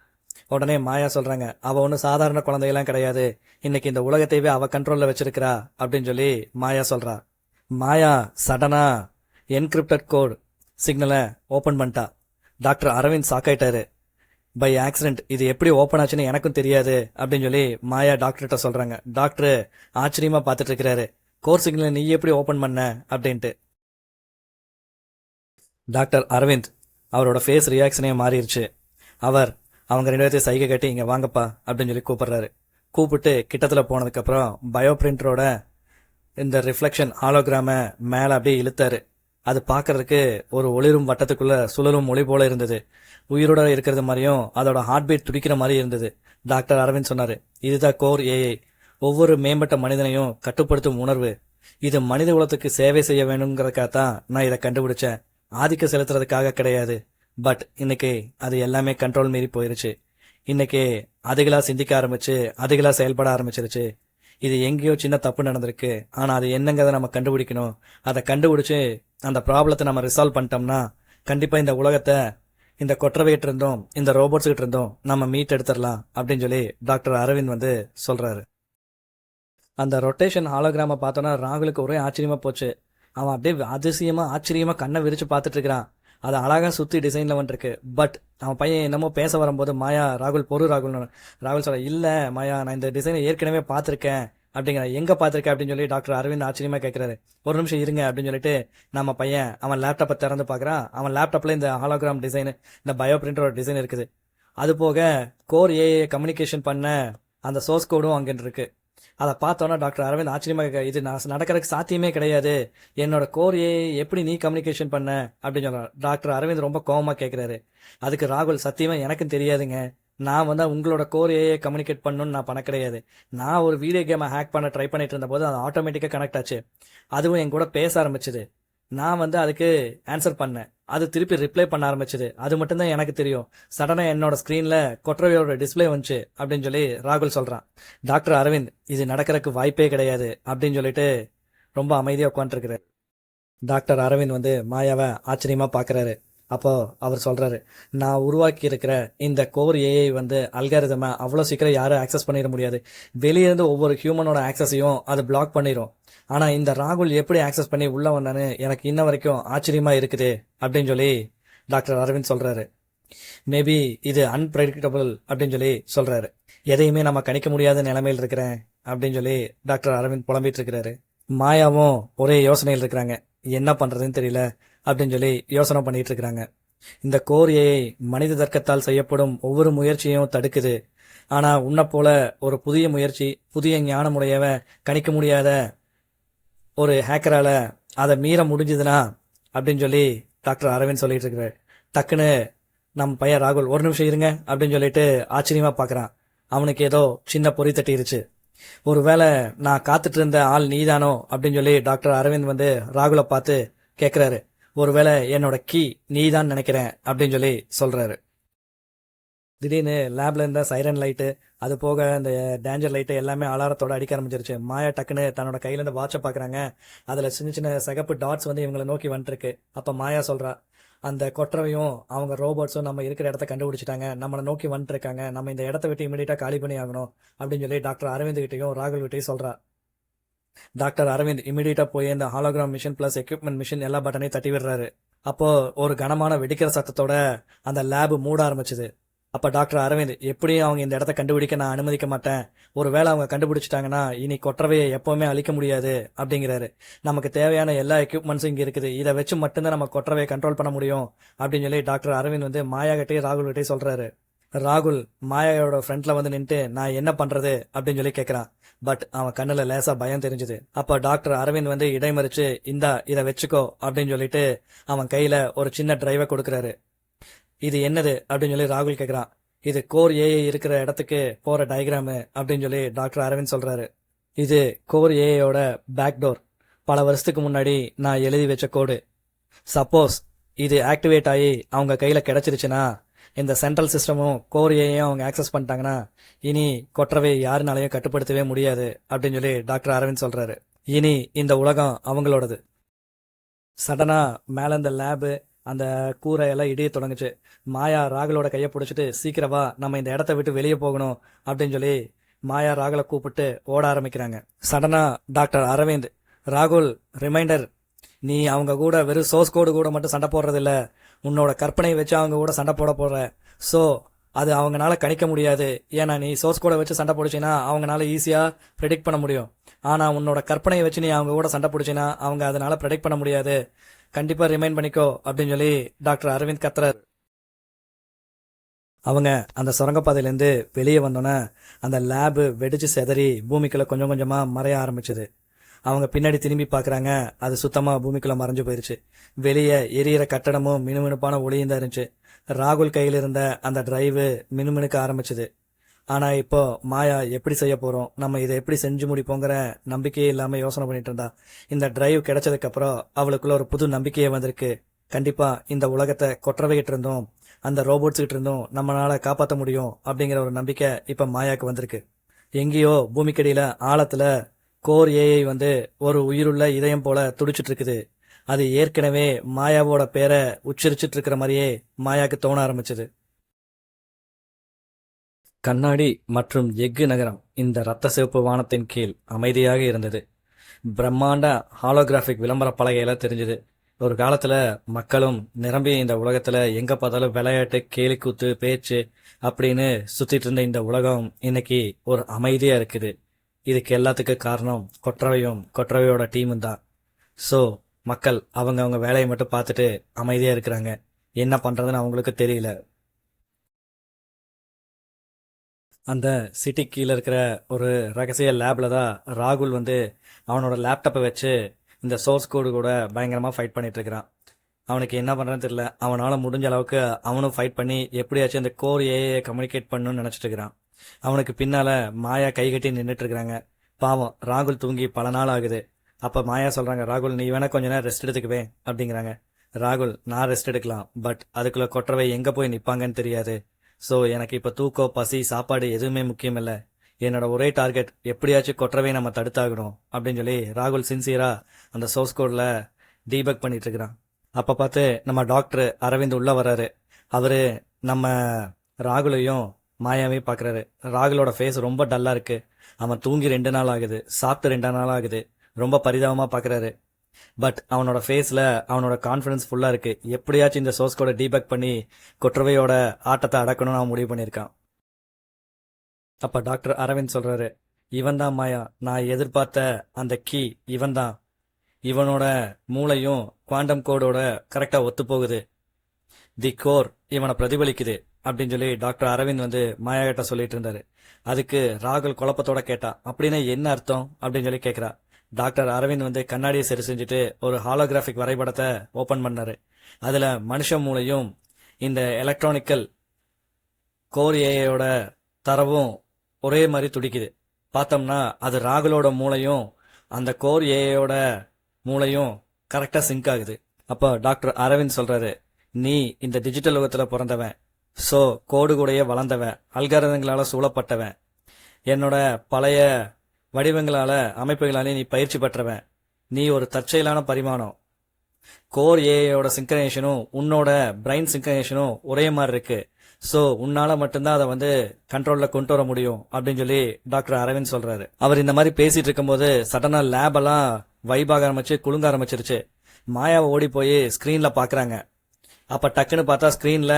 உடனே மாயா சொல்றாங்க, அவ ஒன்னும் சாதாரண குழந்தையெல்லாம் கிடையாது. இன்னைக்கு இந்த உலகத்தையே அவ கண்ட்ரோல்ல வச்சிருக்கிறா அப்படின்னு சொல்லி மாயா சொல்றா. மாயா சடனா என்கிரிப்டட் கோட் சிக்னலை ஓபன் பண்ணிட்டா. டாக்டர் அரவிந்த் சாக்காயிட்டாரு. பை ஆக்சிடென்ட் இது எப்படி ஓபன் ஆச்சுன்னு எனக்கும் தெரியாது அப்படின்னு சொல்லி மாயா டாக்டர்கிட்ட சொல்றாங்க. டாக்டர் ஆச்சரியமா பார்த்துட்டு இருக்கிறாரு. கோர் சிக்னலை நீ எப்படி ஓபன் பண்ண அப்படின்ட்டு. டாக்டர் அரவிந்த் அவரோட ஃபேஸ் ரியாக்ஷனே மாறிடுச்சு. அவங்க 2 பேர்த்தையும் சைகை கட்டி இங்க வாங்கப்பா அப்படின்னு சொல்லி கூப்பிடுறாரு. கூப்பிட்டு கிட்டத்துல போனதுக்கு அப்புறம் பயோ பிரிண்டரோட இந்த ரிஃப்ளெக்ஷன் ஹாலோகிராம மேல அப்படியே இழுத்தாரு. அது பாக்குறதுக்கு ஒரு ஒளிரும் வட்டத்துக்குள்ள சுழலும் ஒளி போல இருந்தது. உயிரோட இருக்கிறது மாதிரியும் அதோட ஹார்ட் பீட் துடிக்கிற மாதிரி இருந்தது. டாக்டர் அரவிந்த் சொன்னாரு, இதுதான் கோர் ஏஐ. ஒவ்வொரு மேம்பட்ட மனிதனையும் கட்டுப்படுத்தும் உணர்வு. இது மனித குலத்துக்கு சேவை செய்ய வேணுங்கிறதுக்காகத்தான் நான் இதை கண்டுபிடிச்சேன். ஆதிக்கம் செலுத்துறதுக்காக கிடையாது. பட் இன்னைக்கு அது எல்லாமே கண்ட்ரோல் மீறி போயிருச்சு. இன்னைக்கு அதுகளா சிந்திக்க ஆரம்பிச்சு அதுகளா செயல்பட ஆரம்பிச்சிருச்சு. இது எங்கேயோ சின்ன தப்பு நடந்திருக்கு. ஆனா அது என்னங்கிறத நம்ம கண்டுபிடிக்கணும். அதை கண்டுபிடிச்சு அந்த ப்ராப்ளத்தை நம்ம ரிசால்வ் பண்ணிட்டோம்னா கண்டிப்பா இந்த உலகத்தை இந்த கொற்றவைகிட்ட இருந்தோம் இந்த ரோபோட்ஸ் கிட்ட இருந்தோம் நம்ம மீட் எடுத்துடலாம் அப்படின்னு சொல்லி டாக்டர் அரவிந்த் வந்து சொல்றாரு. அந்த ரொட்டேஷன் ஹாலோகிராம பார்த்தோன்னா ராகுலுக்கு ஒரே ஆச்சரியமா போச்சு. அவன் அப்படியே அதிசயமா ஆச்சரியமா கண்ணை விரிச்சு பார்த்துட்டு இருக்கிறான். அது அழகா சுத்தி டிசைன்ல வந்துருக்கு. பட் அவன் பையன் என்னமோ பேச வரும்போது மாயா ராகுல் ராகுல் சொல்ற, இல்ல மாயா நான் இந்த டிசைனை ஏற்கனவே பார்த்திருக்கேன் அப்படிங்கிற. எங்க பார்த்திருக்கேன் அப்படின்னு சொல்லி டாக்டர் அரவிந்த் ஆச்சரியமா கேட்கிறாரு. ஒரு நிமிஷம் இருங்க அப்படின்னு சொல்லிட்டு நம்ம பையன் அவன் லேப்டாப்பை திறந்து பாக்குறான். அவன் லேப்டாப்ல இந்த ஹாலோகிராம் டிசைன் இந்த பயோ பிரிண்டரோட டிசைன் இருக்குது. அது போக கோர் ஏஐ கம்யூனிகேஷன் பண்ண அந்த சோர்ஸ் கோடும் அங்க இருக்கு. அதை பார்த்தோன்னா டாக்டர் அரவிந்த் ஆச்சரியமா இது நடக்கிறதுக்கு சாத்தியமே கிடையாது. என்னோட கோர் ஏஐ எப்படி நீ கம்யூனிகேஷன் பண்ண அப்படின்னு சொல்றான். டாக்டர் அரவிந்த் ரொம்ப கோவமா கேட்கிறாரு. அதுக்கு ராகுல், சத்தியமா எனக்கும் தெரியாதுங்க. நான் வந்து உங்களோட கோர் ஏஐ கம்யூனிகேட் பண்ணணும்னு நான் பண்ண கிடையாது. நான் ஒரு வீடியோ கேமை ஹேக் பண்ண ட்ரை பண்ணிட்டு இருந்த போது அது ஆட்டோமேட்டிக்கா கனெக்ட் ஆச்சு. அதுவும் என் கூட பேச ஆரம்பிச்சது. நான் வந்து அதுக்கு ஆன்சர் பண்ணேன். அது திருப்பி ரிப்ளை பண்ண ஆரம்பிச்சது. அது மட்டும்தான் எனக்கு தெரியும். சடனா என்னோட ஸ்கிரீன்ல கொற்றவையோட டிஸ்பிளே வந்துச்சு அப்படின்னு சொல்லி ராகுல் சொல்றான். டாக்டர் அரவிந்த் இது நடக்கிறதுக்கு வாய்ப்பே கிடையாது அப்படின்னு சொல்லிட்டு ரொம்ப அமைதியா உட்காந்துருக்கிறாரு. டாக்டர் அரவிந்த் வந்து மாயாவை ஆச்சரியமா பாக்குறாரு. அப்போ அவர் சொல்றாரு, நான் உருவாக்கி இருக்கிற இந்த கோர் ஏஐ வந்து அல்காரிதமை அவ்வளோ சீக்கிரம் யாரும் ஆக்சஸ் பண்ணிட முடியாது. வெளியிருந்து ஒவ்வொரு ஹியூமனோட ஆக்சஸையும் அது பிளாக் பண்ணிடும். ஆனா இந்த ராகுல் எப்படி ஆக்சஸ் பண்ணி உள்ள வந்தான்னு எனக்கு இன்ன வரைக்கும் ஆச்சரியமா இருக்குது அப்படின்னு சொல்லி டாக்டர் அரவிந்த் சொல்றாரு. மேபி இது அன்பிரடிக்டபிள் அப்படின்னு சொல்லி சொல்றாரு. எதையுமே நம்ம கணிக்க முடியாத நிலைமையில் இருக்கிறேன் அப்படின்னு சொல்லி டாக்டர் அரவிந்த் புலம்பிட்டு இருக்கிறாரு. மாயாவும் ஒரே யோசனையில் இருக்கிறாங்க. என்ன பண்றதுன்னு தெரியல அப்படின்னு சொல்லி யோசனை பண்ணிட்டு இருக்கிறாங்க. இந்த கோர் ஏஐ மனித தர்க்கத்தால் செய்யப்படும் ஒவ்வொரு முயற்சியும் தடுக்குது. ஆனா உன்னை போல ஒரு புதிய முயற்சி புதிய ஞானமுடையவன் கணிக்க முடியாத ஒரு ஹேக்கரால அதை மீற முடிஞ்சதுன்னா அப்படின்னு சொல்லி டாக்டர் அரவிந்த் சொல்லிட்டு இருக்கிறார். டக்குன்னு நம்ம பையன் ராகுல், ஒரு நிமிஷம் இருங்க அப்படின்னு சொல்லிட்டு ஆச்சரியமா பாக்குறான். அவனுக்கு ஏதோ சின்ன பொறி தட்டிருச்சு. ஒருவேளை நான் காத்துட்டு இருந்த ஆள் நீதானோ அப்படின்னு சொல்லி டாக்டர் அரவிந்த் வந்து ராகுலை பார்த்து கேட்கிறாரு. ஒருவேளை என்னோட கீ நீதான் நினைக்கிறேன் அப்படின்னு சொல்லி சொல்றாரு. திடீர்னு லேப்ல இருந்த சைரன் லைட்டு அது போக இந்த டேஞ்சர் லைட்டு எல்லாமே அலாரத்தோட அடிக்க ஆரம்பிச்சிருச்சு. மாயா டக்குன்னு தன்னோட கையில இருந்து வாட்சை பாக்குறாங்க. அதுல சின்ன சின்ன சிகப்பு டாட்ஸ் வந்து இவங்களை நோக்கி வந்துருக்கு. அப்ப மாயா சொல்றா, அந்த கொற்றவையும் அவங்க ரோபோட்ஸும் நம்ம இருக்கிற இடத்த கண்டுபிடிச்சிட்டாங்க. நம்மளை நோக்கி வந்துட்டு இருக்காங்க. நம்ம இந்த இடத்த விட்டு இமீடியட்டா காலி பண்ணி ஆகணும் அப்படின்னு சொல்லி டாக்டர் அரவிந்த் கிட்டையும் ராகுல் கிட்டையும் சொல்றா. டாக்டர் அரவிந்த் இமிடியேட்டா போய் இந்த hologram machine plus equipment machine எல்லா பட்டனையும் தட்டி விடுறாரு. அப்போ ஒரு கனமான வெடிக்கிற சத்தத்தோட அந்த லேப் மூட ஆரம்பிச்சது. அப்ப டாக்டர் அரவிந்த், எப்படியும் அவங்க இந்த இடத்த கண்டுபிடிக்க நான் அனுமதிக்க மாட்டேன், ஒருவேளை அவங்க கண்டுபிடிச்சிட்டாங்கன்னா இனி கொற்றவையை எப்பவுமே அழிக்க முடியாது அப்படிங்கிறாரு. நமக்கு தேவையான எல்லா எக்யூப்மெண்ட்ஸும் இங்க இருக்குது, இதை வச்சு மட்டும்தான் நம்ம கொற்றவையை கண்ட்ரோல் பண்ண முடியும் அப்படின்னு சொல்லி டாக்டர் அரவிந்த் வந்து மாயா கிட்டே ராகுல் கிட்டே சொல்றாரு. ராகுல் மாயாவோட ஃப்ரண்ட்ல வந்து நின்று நான் என்ன பண்றது அப்படின்னு சொல்லி கேட்கறான். பட் அவன் கண்ணுல லேசா பயம் தெரிஞ்சது. அப்ப டாக்டர் அரவிந்த் வந்து இடைமறிச்சு இந்தா இதை வச்சுக்கோ அப்படின்னு சொல்லிட்டு அவன் கையில ஒரு சின்ன டிரைவை கொடுக்கறாரு. இது என்னது அப்படின்னு சொல்லி ராகுல் கேட்கறான். இது கோர் ஏஐ இருக்கிற இடத்துக்கு போற டயக்ராமு அப்படின்னு சொல்லி டாக்டர் அரவிந்த் சொல்றாரு. இது கோர் ஏஐயோட பேக் டோர். பல வருஷத்துக்கு முன்னாடி நான் எழுதி வச்ச கோடு. சப்போஸ் இது ஆக்டிவேட் ஆகி அவங்க கையில கிடைச்சிருச்சுன்னா, இந்த சென்ட்ரல் சிஸ்டமும் கோர் ஏஐயும் அவங்க ஆக்சஸ் பண்ணிட்டாங்கன்னா இனி கொற்றவை யாருனாலையும் கட்டுப்படுத்தவே முடியாது அப்படின்னு சொல்லி டாக்டர் அரவிந்த் சொல்றாரு. இனி இந்த உலகம் அவங்களோடது. சடனா மேல இந்த லேபு அந்த கூரை எல்லாம் இடிய தொடங்குச்சு. மாயா ராகுலோட கையை பிடிச்சிட்டு சீக்கிரமா நம்ம இந்த இடத்த விட்டு வெளியே போகணும் அப்படின்னு சொல்லி மாயா ராகுலை கூப்பிட்டு ஓட ஆரம்பிக்கிறாங்க. சடனா டாக்டர் அரவிந்த், ராகுல் ரிமைண்டர், நீ அவங்க கூட வெறும் சோர்ஸ் கோடு கூட மட்டும் சண்டை போடுறது இல்ல, உன்னோட கற்பனையை வச்சு அவங்க கூட சண்டை போடுற. ஸோ அது அவங்களால கணிக்க முடியாது. ஏன்னா நீ சோர்ஸ் கோடை வச்சு சண்டை போடுச்சின்னா அவங்களால ஈஸியா ப்ரெடிக்ட் பண்ண முடியும். ஆனா உன்னோட கற்பனையை வச்சு நீ அவங்க கூட சண்டை போடுச்சின்னா அவங்க அதனால ப்ரெடிக்ட் பண்ண முடியாது. கண்டிப்பா ரிமைண்ட் பண்ணிக்கோ அப்படின்னு சொல்லி டாக்டர் அரவிந்த் கத்துறாரு. அவங்க அந்த சுரங்கப்பாதையிலேருந்து வெளியே வந்தோன்னே அந்த லேபு வெடிச்சு செதறி பூமிக்குள்ள கொஞ்சம் கொஞ்சமா மறைய ஆரம்பிச்சது. அவங்க பின்னாடி திரும்பி பார்க்கறாங்க, அது சுத்தமா பூமிக்குள்ள மறைஞ்சு போயிருச்சு. வெளியே எரியிற கட்டடமும் மினுமினுப்பான ஒளியும் தான் இருந்துச்சு. ராகுல் கையில் இருந்த அந்த டிரைவு மினுமினுக்க ஆரம்பிச்சது. ஆனா இப்போ மாயா எப்படி செய்ய போறோம், நம்ம இதை எப்படி செஞ்சு முடிப்போங்கிற நம்பிக்கையே இல்லாம யோசனை பண்ணிட்டு இருந்தா. இந்த டிரைவ் கிடைச்சதுக்கு அப்புறம் அவளுக்குள்ள ஒரு புது நம்பிக்கையே வந்திருக்கு. கண்டிப்பா இந்த உலகத்தை கொற்றவைகிட்டு இருந்தோம், அந்த ரோபோட்ஸ் கிட்ட இருந்தும் நம்மளால காப்பாற்ற முடியும் அப்படிங்கிற ஒரு நம்பிக்கை இப்ப மாயாக்கு வந்திருக்கு. எங்கேயோ பூமிக்கடியில ஆழத்துல கோர் ஏஐ வந்து ஒரு உயிருள்ள இதயம் போல துடிச்சிட்டு இருக்குது. அது ஏற்கனவே மாயாவோட பேரை உச்சரிச்சிட்டு இருக்கிற மாதிரியே மாயாக்கு தோண ஆரம்பிச்சது. கண்ணாடி மற்றும் எஃகு நகரம் இந்த ரத்த சிவப்பு வானத்தின் கீழ் அமைதியாக இருந்தது. பிரம்மாண்ட ஹாலோகிராஃபிக் விளம்பர பலகையில தெரிஞ்சது. ஒரு காலத்துல மக்களும் நிரம்பி இந்த உலகத்துல எங்க பார்த்தாலும் விளையாட்டு, கேலிக்கூத்து, பேச்சு அப்படின்னு சுத்திட்டு இருந்த இந்த உலகம் இன்னைக்கு ஒரு அமைதியா இருக்குது. இதுக்கு எல்லாத்துக்கும் காரணம் கொற்றவையோட டீமும் தான். ஸோ மக்கள் அவங்க வேலையை மட்டும் பார்த்துட்டு அமைதியா இருக்கிறாங்க. என்ன பண்றதுன்னு அவங்களுக்கு தெரியல. அந்த சிட்டி கீழே இருக்கிற ஒரு ரகசிய லேப்ல தான் ராகுல் வந்து அவனோட லேப்டாப்பை வச்சு இந்த சோர்ஸ் கோடு கூட பயங்கரமா ஃபைட் பண்ணிட்டு இருக்கிறான். அவனுக்கு என்ன பண்றதுன்னு தெரியல. அவனால முடிஞ்ச அளவுக்கு அவனும் ஃபைட் பண்ணி எப்படியாச்சும் இந்த கோர் ஏஐ கம்யூனிகேட் பண்ணணும்னு நினைச்சிட்டு இருக்கிறான். அவனுக்கு பின்னால மாயா கை கட்டி நின்றுட்டு இருக்கிறாங்க. பாவம், ராகுல் தூங்கி பல நாள் ஆகுது. அப்ப மாயா சொல்றாங்க, ராகுல் நீ வேணா கொஞ்ச நேரம் ரெஸ்ட் எடுத்துக்குவே அப்படிங்கிறாங்க. ராகுல், நான் ரெஸ்ட் எடுக்கலாம், பட் அதுக்குள்ள கொற்றவை எங்க போய் நிப்பாங்கன்னு தெரியாது. ஸோ எனக்கு இப்ப தூக்கம், பசி, சாப்பாடு எதுவுமே முக்கியம் இல்லை. என்னோட ஒரே டார்கெட் எப்படியாச்சும் கொற்றவை நம்ம தடுத்தாகணும் அப்படின்னு சொல்லி ராகுல் சின்சியரா அந்த சோர்ஸ் கோட்ல டீபக் பண்ணிட்டு இருக்கிறான். அப்ப பார்த்து நம்ம டாக்டர் அரவிந்த் உள்ள வர்றாரு. அவரு நம்ம ராகுலையும் மாயாவையும் பாக்குறாரு. ராகுலோட ஃபேஸ் ரொம்ப டல்லா இருக்கு. அவன் தூங்கி 2 நாள் ஆகுது, சாப்பிட்டு 2 நாள் ஆகுது. ரொம்ப பரிதாபமா பாக்குறாரு. பட் அவனோட ஃபேஸ்ல அவனோட கான்பிடன்ஸ் ஃபுல்லா இருக்கு. எப்படியாச்சும் இந்த சோர்ஸ் கோட டீபக் பண்ணி கொற்றவையோட ஆட்டத்தை அடக்கணும்னு அவன் முடிவு பண்ணியிருக்கான். அப்ப டாக்டர் அரவிந்த் சொல்றாரு, இவன் தான் மாயா, நான் எதிர்பார்த்த அந்த கீ இவன் தான். இவனோட மூளையும் குவாண்டம் கோடோட கரெக்டா ஒத்து போகுது. தி கோர் இவனை பிரதிபலிக்குது அப்படின்னு சொல்லி டாக்டர் அரவிந்த் வந்து மாயா கிட்ட சொல்லிட்டு இருந்தாரு. அதுக்கு ராகுல் குழப்பத்தோட கேட்டா, அப்படின்னா என்ன அர்த்தம் அப்படின்னு சொல்லி கேட்கிறா. டாக்டர் அரவிந்த் வந்து கண்ணாடியை சரி செஞ்சுட்டு ஒரு ஹாலோகிராஃபிக் வரைபடத்தை ஓபன் பண்ணாரு. அதுல மனுஷ மூளையும் இந்த எலக்ட்ரானிக்கல் கோர் ஏஐயோட தரவும் ஒரே மாதிரி துடிக்குது. பார்த்தோம்னா அது ராகுலோட மூளையும் அந்த கோர் ஏஐயோட மூளையும் கரெக்டா சிங்க் ஆகுது. அப்போ டாக்டர் அரவிந்த் சொல்றாரு, நீ இந்த டிஜிட்டல் உலகத்துல பிறந்தவன், சோ கோடு கூடயே வளர்ந்தவன், அல்காரதங்களால சூழப்பட்டவன், என்னோட பழைய வடிவங்களால அமைப்புகளாலே நீ பயிற்சி பெற்றவன். நீ ஒரு தற்செயலான பரிமாணம். கோர் ஏஐயோட சிங்க்ரனைசேஷனும் உன்னோட பிரைன் சிங்க்ரனைசேஷனும் ஒரே மாதிரி இருக்கு. சோ உன்னால மட்டும்தான் அதை வந்து கண்ட்ரோல்ல கொண்டு வர முடியும் அப்படின்னு சொல்லி டாக்டர் அரவிந்த் சொல்றாரு. அவர் இந்த மாதிரி பேசிட்டு இருக்கும்போது சடனா லேப் எல்லாம் வைப் ஆக ஆரம்பிச்சு குலுங்க ஆரம்பிச்சிருச்சு. மாயாவை ஓடி போய் ஸ்கிரீன்ல பாக்குறாங்க. அப்ப டக்குன்னு பார்த்தா ஸ்கிரீன்ல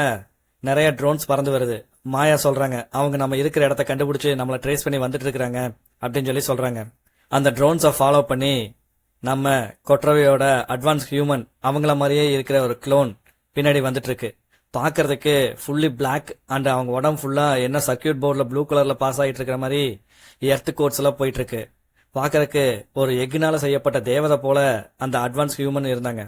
நிறைய ட்ரோன்ஸ் பறந்து வருது. மாயா சொல்றாங்க அவங்க நம்ம இருக்கிற இடத்த கண்டுபிடிச்சு நம்மள ட்ரேஸ் பண்ணி வந்துட்டு இருக்காங்க அப்படின்னு சொல்லி சொல்றாங்க. அந்த ட்ரோன்ஸை ஃபாலோ பண்ணி நம்ம கொற்றவையோட அட்வான்ஸ் ஹியூமன் அவங்கள மாதிரியே இருக்கிற ஒரு க்ளோன் பின்னாடி வந்துட்டு இருக்கு. பாக்குறதுக்கு ஃபுல்லி பிளாக் அண்ட் அவங்க உடம்பு ஃபுல்லா என்ன சர்க்கியூட் போர்ட்ல ப்ளூ கலர்ல பாஸ் ஆகிட்டு இருக்கிற மாதிரி எர்த் கோட்ஸ் எல்லாம் போயிட்டு இருக்கு. பாக்குறதுக்கு ஒரு எக்னால செய்யப்பட்ட தேவதை போல அந்த அட்வான்ஸ் ஹியூமன் இருந்தாங்க.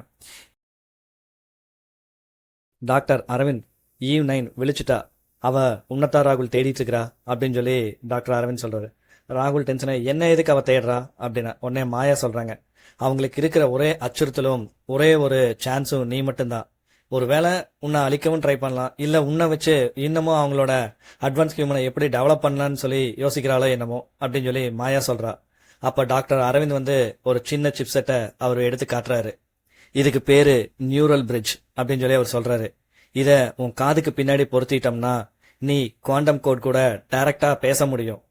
டாக்டர் அரவிந்த் ஈவ் 9 விழிச்சிட்டா, அவ உன்னதா ராகுல் தேடிட்டு இருக்கிறா அப்படின்னு சொல்லி டாக்டர் அரவிந்த் சொல்றாரு. ராகுல் டென்ஷனை என்ன எதுக்கு அவ தேடுறா அப்படின்னா உடனே மாயா சொல்றாங்க அவங்களுக்கு இருக்கிற ஒரே அச்சுறுத்தலும் ஒரே ஒரு சான்ஸும் நீ மட்டும்தான். ஒருவேளை உன்னை அழிக்கவும் ட்ரை பண்ணலாம், இல்ல உன்னை வச்சு இன்னமும் அவங்களோட அட்வான்ஸ் ஹியூமனை எப்படி டெவலப் பண்ணலாம்னு சொல்லி யோசிக்கிறாளோ என்னமோ அப்படின்னு சொல்லி மாயா சொல்றா. அப்ப டாக்டர் அரவிந்த் வந்து ஒரு சின்ன சிப் செட்டை அவர் எடுத்து காட்டுறாரு. இதுக்கு பேரு நியூரல் பிரிட்ஜ் அப்படின்னு சொல்லி அவர் சொல்றாரு. இத உன் காதுக்கு பின்னாடி பொருத்திட்டோம்னா நீ குவாண்டம் கோட் கூட டைரக்டா பேச முடியும்.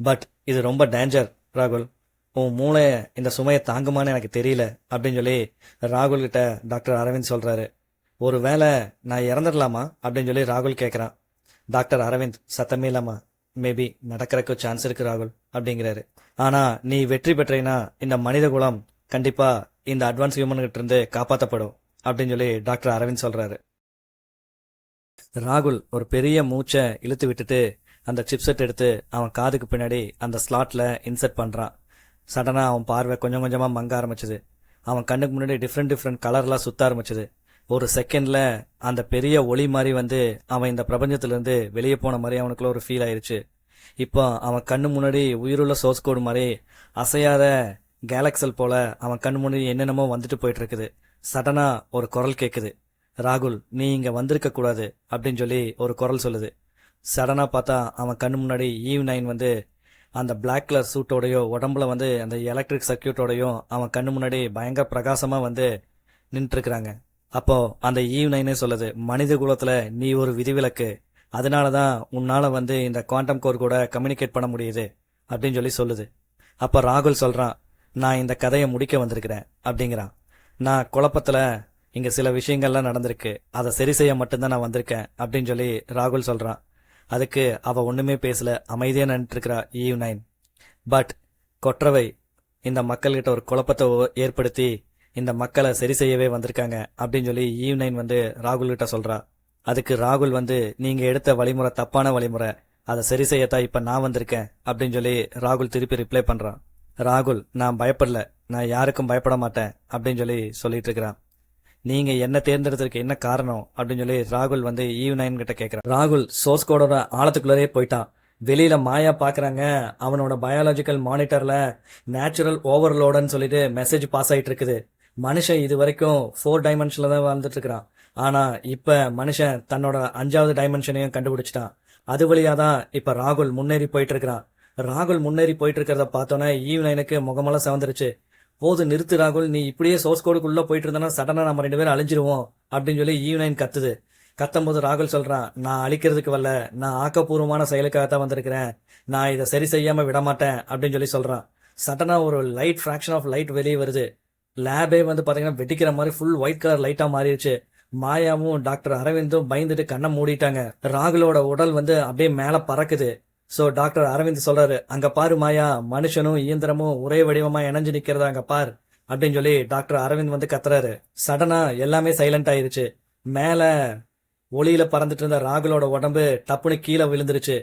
பட் இது ரொம்ப டேஞ்சர் ராகுல், உன் மூளை இந்த சுமையை தாங்குமான்னு எனக்கு தெரியல அப்படின்னு சொல்லி ராகுல் கிட்ட டாக்டர் அரவிந்த் சொல்றாரு. ஒருவேளை நான் இறந்துடலாமா அப்படின்னு சொல்லி ராகுல் கேட்கறான். டாக்டர் அரவிந்த் சத்தமே இல்லாமா மேபி நடக்கிறக்கு சான்ஸ் இருக்கு ராகுல் அப்படிங்கிறாரு. ஆனா நீ வெற்றி பெற்றீனா இந்த மனித குலம் கண்டிப்பா இந்த அட்வான்ஸ் ஹியூமன் கிட்ட இருந்து காப்பாற்றப்படும் அப்படின்னு சொல்லி டாக்டர் அரவிந்த் சொல்றாரு. ராகுல் ஒரு பெரிய மூச்சை இழுத்து விட்டுட்டு அந்த சிப்செட் எடுத்து அவன் காதுக்கு பின்னாடி அந்த ஸ்லாட்ல இன்செர்ட் பண்றான். சடனா அவன் பார்வை கொஞ்சம் கொஞ்சமா மங்க ஆரம்பிச்சது. அவன் கண்ணுக்கு முன்னாடி டிஃப்ரெண்ட் கலர்லாம் சுத்த ஆரம்பிச்சது. ஒரு செகண்ட்ல அந்த பெரிய ஒளி மாதிரி வந்து அவன் இந்த பிரபஞ்சத்துல இருந்து வெளியே போன மாதிரி அவனுக்குள்ள ஒரு ஃபீல் ஆயிருச்சு. இப்போ அவன் கண்ணு முன்னாடி உயிருள்ள சோர்ஸ் கோடு மாதிரி அசையாத கேலக்சல் போல அவன் கண்ணு முன்னாடி என்னென்னமோ வந்துட்டு போயிட்டு இருக்குது. சடனா ஒரு குரல் கேக்குது. ராகுல் நீ இங்க வந்திருக்க கூடாது அப்படின்னு சொல்லி ஒரு குரல் சொல்லுது. சடனா பார்த்தா அவன் கண்ணு முன்னாடி ஈவ் 9 வந்து அந்த பிளாக் கலர் சூட்டோடையோ உடம்புல வந்து அந்த எலக்ட்ரிக் சர்க்கியூட்டோடையும் அவன் கண்ணு முன்னாடி பயங்கர பிரகாசமா வந்து நின்று இருக்கிறாங்க. அப்போ அந்த ஈவ் 9 சொல்லுது மனித குலத்துல நீ ஒரு விதிவிலக்கு, அதனாலதான் உன்னால வந்து இந்த குவாண்டம் கோர் கூட கம்யூனிகேட் பண்ண முடியுது அப்படின்னு சொல்லி சொல்லுது. அப்ப ராகுல் சொல்றான் நான் இந்த கதையை முடிக்க வந்திருக்கிறேன் அப்படிங்கிறான். நான் குழப்பத்துல இங்க சில விஷயங்கள்லாம் நடந்திருக்கு, அதை சரி செய்ய மட்டும்தான் நான் வந்திருக்கேன் அப்படின்னு சொல்லி ராகுல் சொல்றான். அதுக்கு அவ ஒண்ணுமே பேசல, அமைதியா நின்றுட்டு இருக்கிறா ஈவ் 9. பட் கொற்றவை இந்த மக்கள்கிட்ட ஒரு குழப்பத்தை ஏற்படுத்தி இந்த மக்களை சரி செய்யவே வந்திருக்காங்க அப்படின்னு சொல்லி ஈவ் 9 வந்து ராகுல் கிட்ட சொல்றா. அதுக்கு ராகுல் வந்து நீங்க எடுத்த வழிமுறை தப்பான வழிமுறை, அதை சரி செய்யத்தான் இப்ப நான் வந்திருக்கேன் அப்படின்னு சொல்லி ராகுல் திருப்பி ரிப்ளை பண்றான். ராகுல் நான் பயப்படல, நான் யாருக்கும் பயப்பட மாட்டேன் அப்படின்னு சொல்லி சொல்லிட்டு இருக்கிறான். நீங்க என்ன தேர்ந்தெடுத்திருக்க என்ன காரணம் அப்படின்னு சொல்லி ராகுல் வந்து ஈவ் 9 கிட்ட கேக்குறான். ராகுல் சோர்ஸ் கோடோட ஆழத்துக்குள்ளே போயிட்டான். வெளியில மாயா பாக்குறாங்க அவனோட பயாலஜிக்கல் மானிட்டர்ல நேச்சுரல் ஓவர்லோடுன்னு சொல்லிட்டு மெசேஜ் பாஸ் ஆயிட்டு இருக்குது. மனுஷன் இது வரைக்கும் 4 டைமென்ஷன்ல தான் வாழ்ந்துட்டு இருக்கிறான். ஆனா இப்ப மனுஷன் தன்னோட 5வது டைமென்ஷனையும் கண்டுபிடிச்சிட்டான். அது வழியாதான் இப்ப ராகுல் முன்னேறி போயிட்டு இருக்கிறான். ராகுல் முன்னேறி போயிட்டு இருக்கிறத பார்த்தோன்னே ஈவ் 9க்கு முகமெல்லாம் சிவந்துருச்சு. போது நிறுத்து ராகுல், நீ இப்படியே சோர்ஸ் கோடுக்குள்ள போயிட்டு இருந்தா சடனா நம்ம 2 பேரும் அழிஞ்சிருவோம் அப்படின்னு சொல்லி ஈவ் 9 கத்துது. கத்தும்போது ராகுல் சொல்றான் நான் அழிக்கிறதுக்கு வரல, நான் ஆக்கப்பூர்வமான செயலுக்காகத்தான் வந்திருக்கிறேன், நான் இதை சரி செய்யாம விட மாட்டேன் அப்படின்னு சொல்லி சொல்றான். சடனா ஒரு லைட் ஃபிராக்ஷன் ஆஃப் லைட் வெளியே வருது. லேபே வந்து பாத்தீங்கன்னா வெடிக்கிற மாதிரி ஃபுல் ஒயிட் கலர் லைட்டா மாறிடுச்சு. மாயாவும் டாக்டர் அரவிந்தும் பயந்துட்டு கண்ணை மூடிட்டாங்க. ராகுலோட உடல் வந்து அப்படியே மேல பறக்குது. சோ டாக்டர் அரவிந்த் சொல்றாரு அங்க பாரு மாயா, மனுஷனும் இயந்திரமும் ஒரே வடிவமா இணைஞ்சு நிக்கிறதா அங்க பார் அப்படின்னு சொல்லி டாக்டர் அரவிந்த் வந்து கத்துறாரு. சடனா எல்லாமே சைலண்ட் ஆயிருச்சு. மேல ஒளியில பறந்துட்டு இருந்த ராகுலோட உடம்பு டப்புன்னு கீழே விழுந்துருச்சு.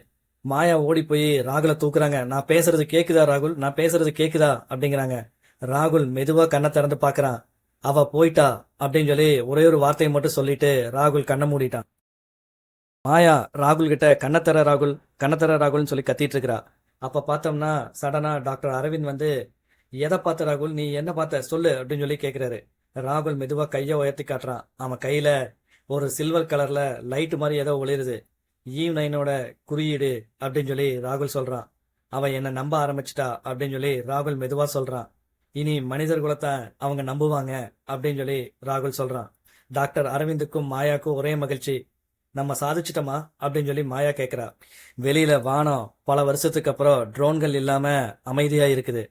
மாயா ஓடி போய் ராகுல தூக்குறாங்க. நான் பேசுறது கேக்குதா ராகுல், நான் பேசுறது கேக்குதா அப்படிங்கிறாங்க. ராகுல் மெதுவா கண்ணை திறந்து பாக்குறான். அவ போயிட்டா அப்படின்னு சொல்லி ஒரே ஒரு வார்த்தையை மட்டும் சொல்லிட்டு ராகுல் கண்ணை மூடிட்டான். மாயா ராகுல் கிட்ட கண்ணத்தர ராகுல் கண்ணத்தர ராகுல்னு சொல்லி கத்திட்டு இருக்கிறா. அப்ப பார்த்தோம்னா சடனா டாக்டர் அரவிந்த் வந்து எதை பார்த்த ராகுல், நீ என்ன பார்த்த சொல்லு அப்படின்னு சொல்லி கேக்குறாரு. ராகுல் மெதுவா கைய உயர்த்தி காட்டுறான். அவன் கையில ஒரு சில்வர் கலர்ல லைட் மாதிரி ஏதோ ஒளிருது. ஈவ் 9ஓட குறியீடு அப்படின்னு சொல்லி ராகுல் சொல்றான். அவன் என்ன நம்ப ஆரம்பிச்சிட்டா அப்படின்னு சொல்லி ராகுல் மெதுவா சொல்றான். இனி மனிதர் குலத்தை அவங்க நம்புவாங்க அப்படின்னு சொல்லி ராகுல் சொல்றான். டாக்டர் அரவிந்துக்கும் மாயாக்கும் ஒரே மகிழ்ச்சி. நம்ம சாதிச்சிட்டோமா அப்படின்னு சொல்லி மாயா கேக்குறா. வெளியில வானம் பல வருஷத்துக்கு அப்புறம் ட்ரோன்கள் இல்லாம அமைதியா இருக்குது.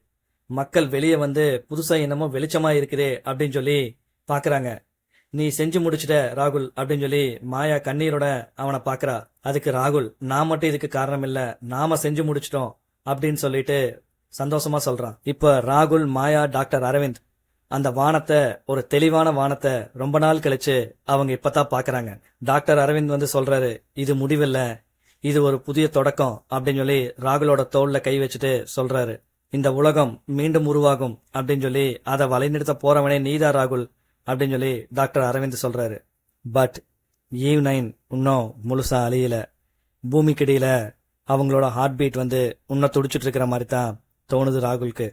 மக்கள் வெளியே வந்து புதுசா என்னமோ வெளிச்சமா இருக்குதே அப்படின்னு சொல்லி பாக்குறாங்க. நீ செஞ்சு முடிச்சிட்ட ராகுல் அப்படின்னு சொல்லி மாயா கண்ணீரோட அவனை பாக்குறா. அதுக்கு ராகுல், நான் மட்டும் இதுக்கு காரணம் இல்ல, நாம செஞ்சு முடிச்சிட்டோம் அப்படின்னு சொல்லிட்டு சந்தோஷமா சொல்றான். இப்ப ராகுல், மாயா, டாக்டர் அரவிந்த் அந்த வானத்தை, ஒரு தெளிவான வானத்தை ரொம்ப நாள் கழிச்சு அவங்க இப்பதான் பாக்குறாங்க. டாக்டர் அரவிந்த் வந்து சொல்றாரு, இது முடிவில்ல, இது ஒரு புதிய தொடக்கம் அப்படின்னு சொல்லி ராகுலோட தோல்ல கை வச்சுட்டு சொல்றாரு. இந்த உலகம் மீண்டும் உருவாகும் அப்படின்னு சொல்லி அதை வழிநிறுத்த போறவனே நீதா ராகுல் அப்படின்னு சொல்லி டாக்டர் அரவிந்த் சொல்றாரு. பட் ஈவ்9 இன்னும் முழுசா அழியல. பூமிக்கடியில அவங்களோட ஹார்ட் பீட் வந்து இன்னும் துடிச்சிட்டு இருக்கிற மாதிரி தான் தோணுது ராகுலுக்கு.